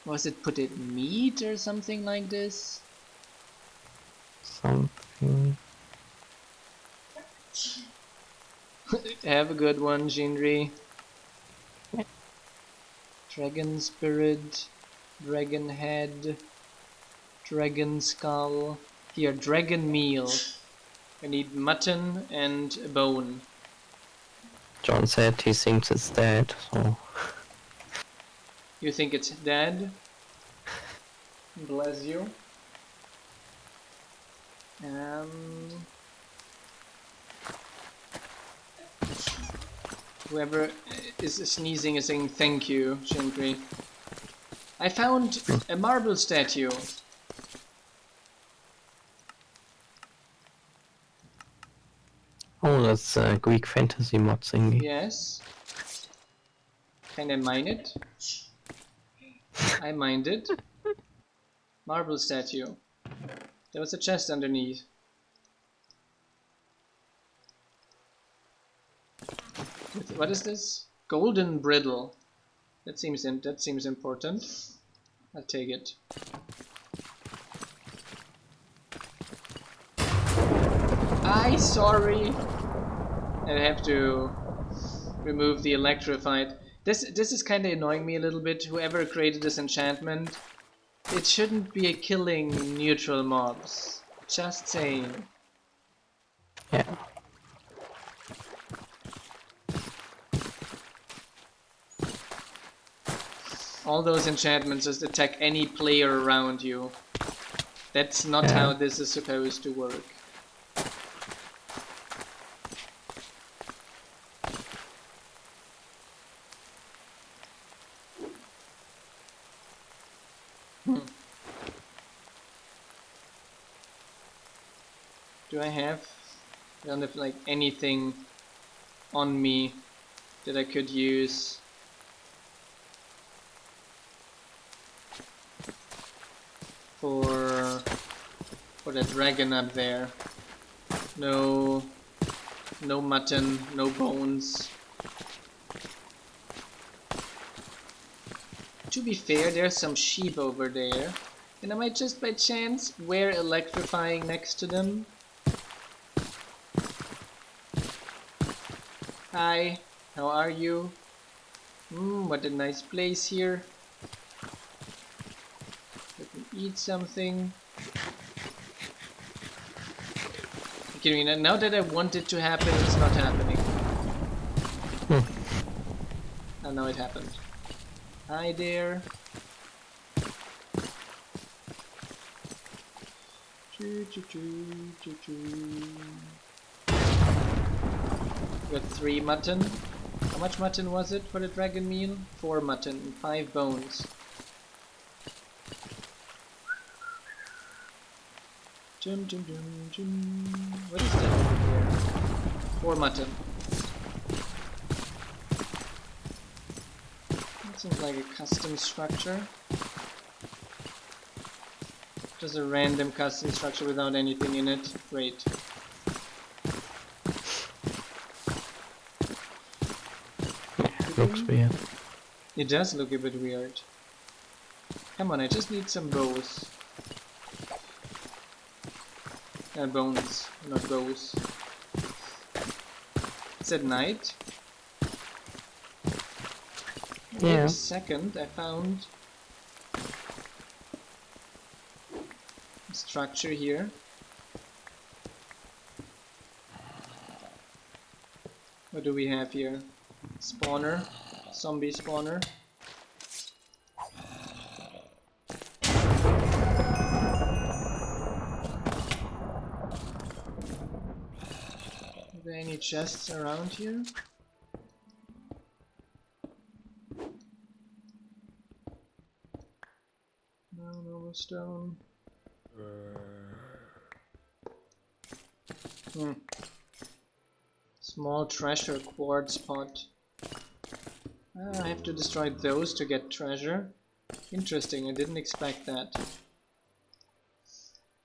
A: Was it put in meat or something like this?
B: Something.
A: Have a good one, Jinri. Dragon spirit, dragon head, dragon skull. Here, dragon meal. I need mutton and a bone.
B: John said he thinks it's dead, so...
A: You think it's dead? Bless you. Whoever is sneezing is saying thank you, Shintri. I found a marble statue.
B: Oh, that's a Greek fantasy mod thingy.
A: Yes. Can I mine it? I mined it. Marble statue. There was a chest underneath. What is this? Golden bridle. That seems important. I'll take it. Sorry. I have to remove the electrified. This is kind of annoying me a little bit. Whoever created this enchantment, it shouldn't be killing neutral mobs. Just saying.
B: Yeah.
A: All those enchantments just attack any player around you. That's not how this is supposed to work. Do I don't have like anything on me that I could use? For that dragon up there. No mutton, no bones. To be fair, there's some sheep over there, and I might just by chance wear electrifying next to them. Hi, how are you? What a nice place here. Let me eat something. Okay, now that I want it to happen, it's not happening. And now it happened. Hi there. Got 3 mutton. How much mutton was it for the dragon meal? 4 mutton and 5 bones. What is that over here? 4 mutton. That seems like a custom structure. Just a random custom structure without anything in it. Great.
B: Looks weird.
A: It does look a bit weird. Come on, I just need some bows. Bones, not bows. It's at night.
B: Yeah.
A: Wait a second, I found a structure here. What do we have here? Spawner, zombie spawner. Are there any chests around here? No stone. Small treasure quartz pot. I have to destroy those to get treasure. Interesting, I didn't expect that.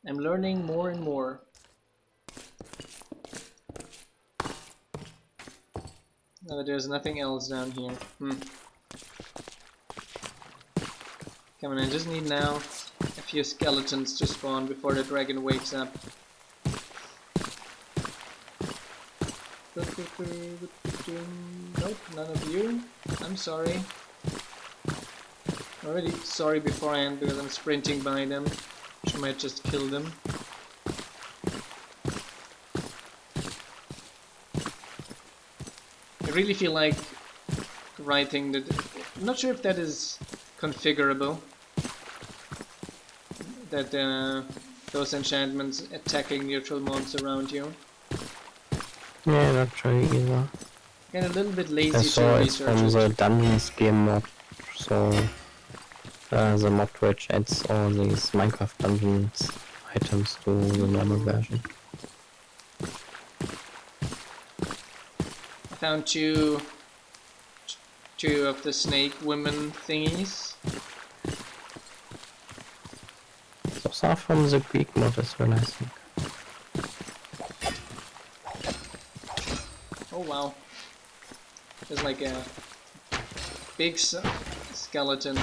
A: I'm learning more and more. No, there's nothing else down here. Come on, I just need now a few skeletons to spawn before the dragon wakes up. Nope, none of you. I'm sorry. Already sorry beforehand because I'm sprinting by them, which might just kill them. I really feel like writing that. I'm not sure if that is configurable. That those enchantments attacking neutral mobs around you.
B: Yeah, not sure either.
A: And a little bit
B: I
A: lazy
B: saw
A: to
B: it's from
A: research
B: the
A: it.
B: Dungeons game mod, so the mod which adds all these Minecraft Dungeons items to the normal version.
A: I found two of the snake women thingies.
B: Those are from the Greek mod as well, I think.
A: Oh wow. There's like a big skeleton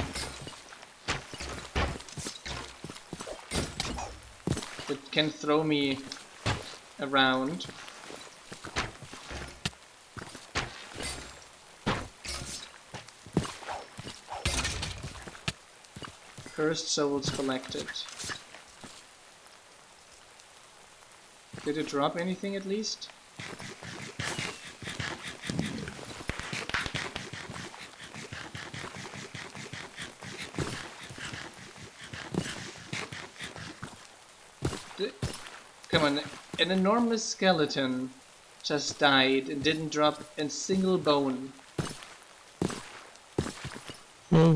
A: that can throw me around. Cursed souls collected. Did it drop anything at least? Come on, an enormous skeleton just died and didn't drop a single bone.
B: Hmm.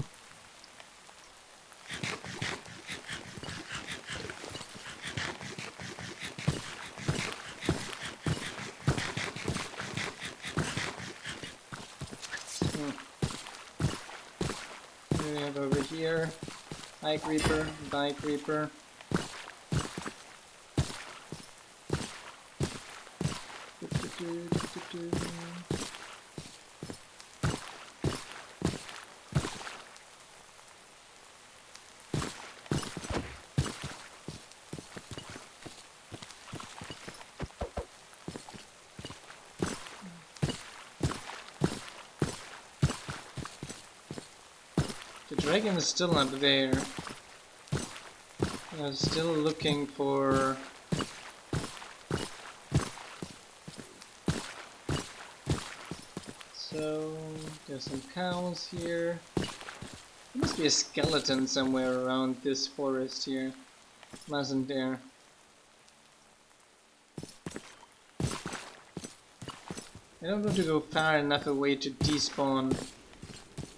A: We have over here, High Creeper, Die Creeper. The dragon is still up there. I'm still looking for... So, there's some cows here. There must be a skeleton somewhere around this forest here. Mustn't there? I don't want to go far enough away to despawn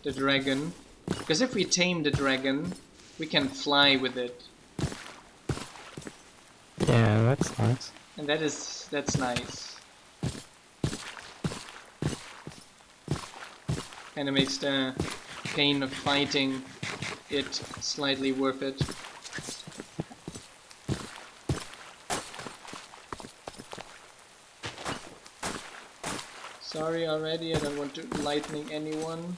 A: the dragon. Because if we tame the dragon, we can fly with it.
B: Yeah, that's nice.
A: And that's nice. Kinda makes the pain of fighting it slightly worth it. Sorry already, I don't want to lightning anyone.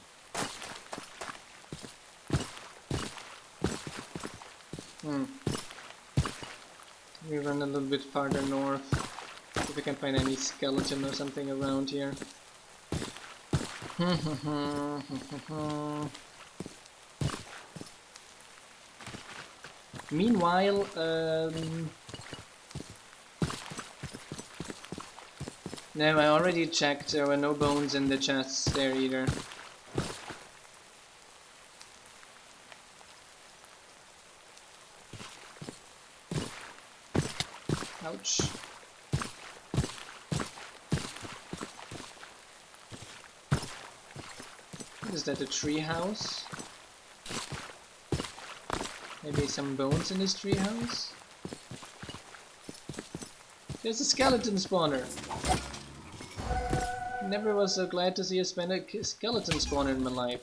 A: We run a little bit farther north. If we can find any skeleton or something around here. Meanwhile, no, I already checked. There were no bones in the chests there either. Ouch. What is that, a tree house? Maybe some bones in this tree house? There's a skeleton spawner! Never was so glad to see a skeleton spawner in my life.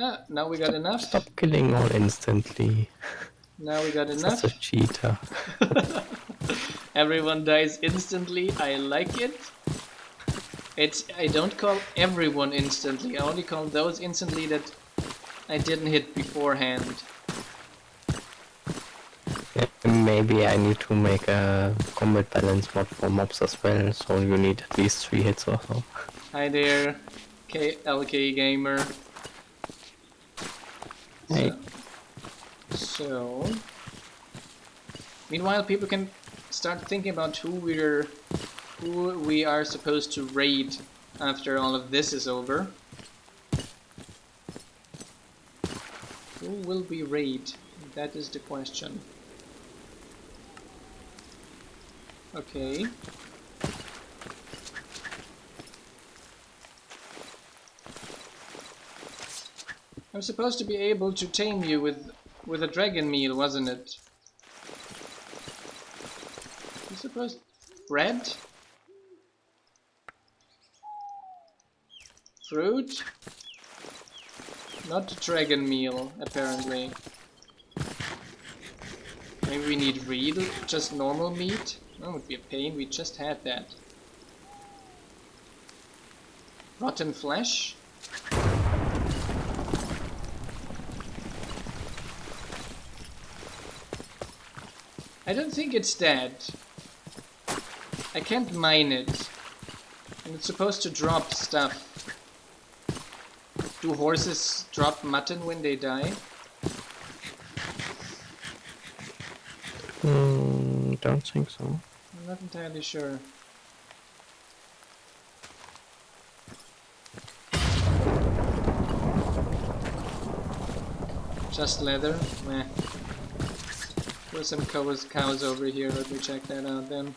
A: Ah, now we got enough.
B: Stop killing all instantly.
A: Now we got enough.
B: Such a cheater.
A: Everyone dies instantly. I like it. I don't call everyone instantly. I only call those instantly that I didn't hit beforehand.
B: Maybe I need to make a combat balance mod for mobs as well, so you need at least 3 hits or so.
A: Hi there, LK Gamer.
B: Hey.
A: So, meanwhile, people can start thinking about who we are supposed to raid after all of this is over. Who will we raid? That is the question. Okay. I'm supposed to be able to tame you with a dragon meal, wasn't it? You supposed bread? Fruit? Not dragon meal, apparently. Maybe we need real, just normal meat? That would be a pain, we just had that. Rotten flesh? I don't think it's dead. I can't mine it. And it's supposed to drop stuff. Do horses drop mutton when they die?
B: Don't think so.
A: I'm not entirely sure. Just leather? Meh. There's some cows over here. Let me check that out then.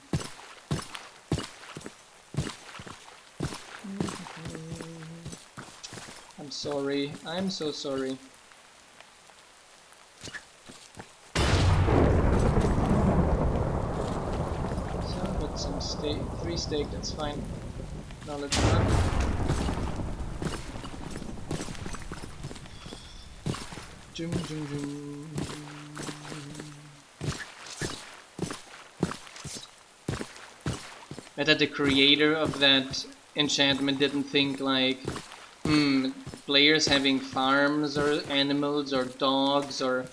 A: I'm sorry. I'm so sorry. So, got some steak. 3 steak, that's fine. Now let's run. Jum, jum, jum. I bet the creator of that enchantment didn't think like, players having farms or animals or dogs or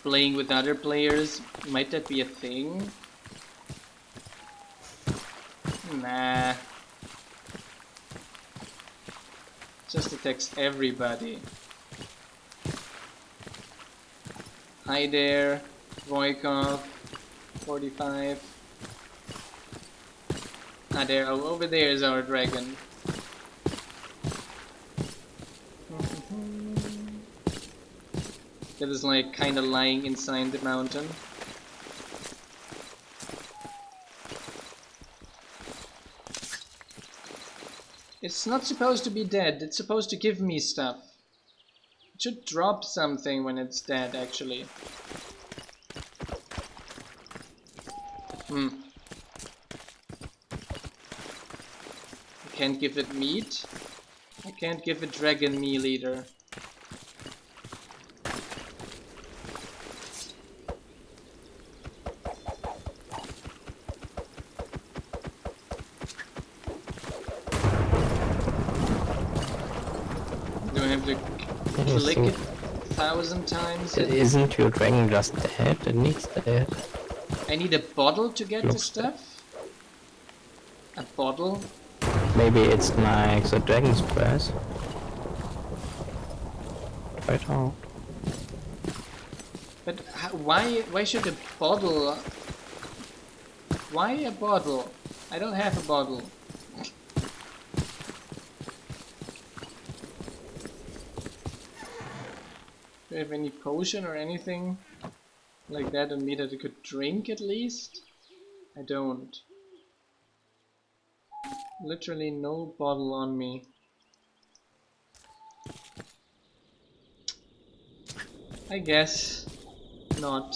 A: playing with other players, might that be a thing? Nah. Just attacks everybody. Hi there, Voikov, 45. Ah, there, over there is our dragon. That is like kinda lying inside the mountain. It's not supposed to be dead, it's supposed to give me stuff. It should drop something when it's dead, actually. I can't give it meat. I can't give it dragon meal either. Do I have to click it 1,000 times?
B: Isn't your dragon just dead? It needs that.
A: I need a bottle to get the stuff? A bottle?
B: Maybe it's like the dragon's breath. Try it out.
A: But why should a bottle... Why a bottle? I don't have a bottle. Do you have any potion or anything like that on me that I could drink at least? I don't. Literally no bottle on me. I guess not.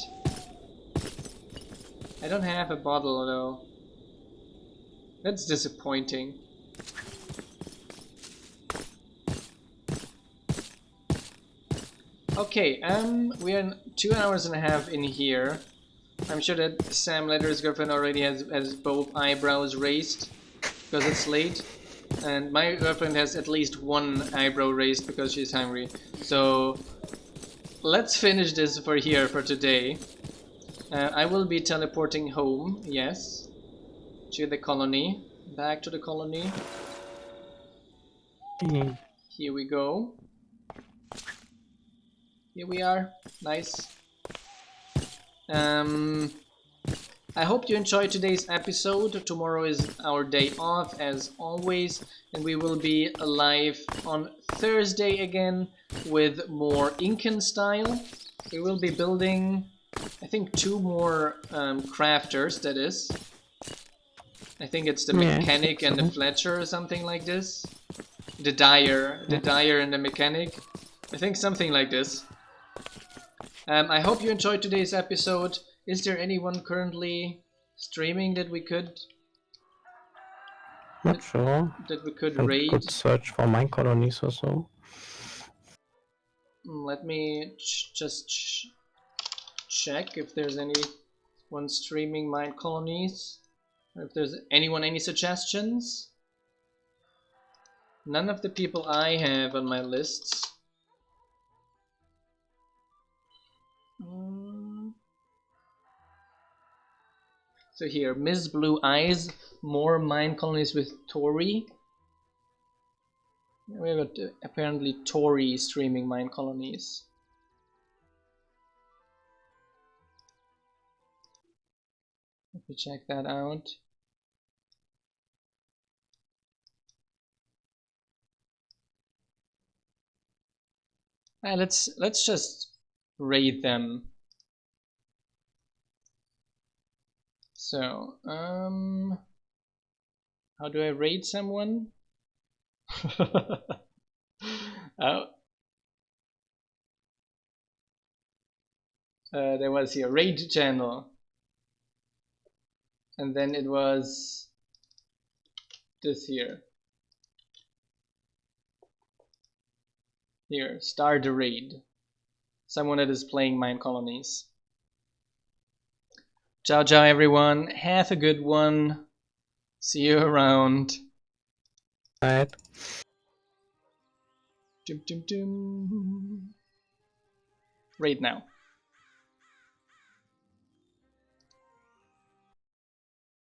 A: I don't have a bottle though. That's disappointing. Okay, we are 2 hours and a half in here. I'm sure that Sam Letter's girlfriend already has both eyebrows raised because it's late. And my girlfriend has at least one eyebrow raised because she's hungry. So let's finish this for here for today. I will be teleporting home, yes, to the colony. Back to the colony. Here we go. Here we are. Nice. I hope you enjoyed today's episode. Tomorrow is our day off as always, and we will be live on Thursday again with more Incan style. We will be building, I think, 2 more crafters, that is. I think it's the mechanic and the Fletcher or something like this. The dyer and the mechanic. I think something like this. I hope you enjoyed today's episode. Is there anyone currently streaming that we could?
B: Not sure.
A: That we could
B: I
A: raid?
B: could search for Minecolonies or so.
A: Let me just check if there's anyone streaming Minecolonies. Or if there's anyone any suggestions? None of the people I have on my lists. So here, Miss Blue Eyes, more Minecolonies with Tori. We have apparently Tori streaming Minecolonies. Let me check that out. Let's just raid them. So, how do I raid someone? Oh. There was here, raid channel. And then it was this here. Here, start the raid. Someone that is playing Minecolonies. Ciao, ciao, everyone. Have a good one. See you around.
B: Right.
A: Dum, dum, dum. Raid now.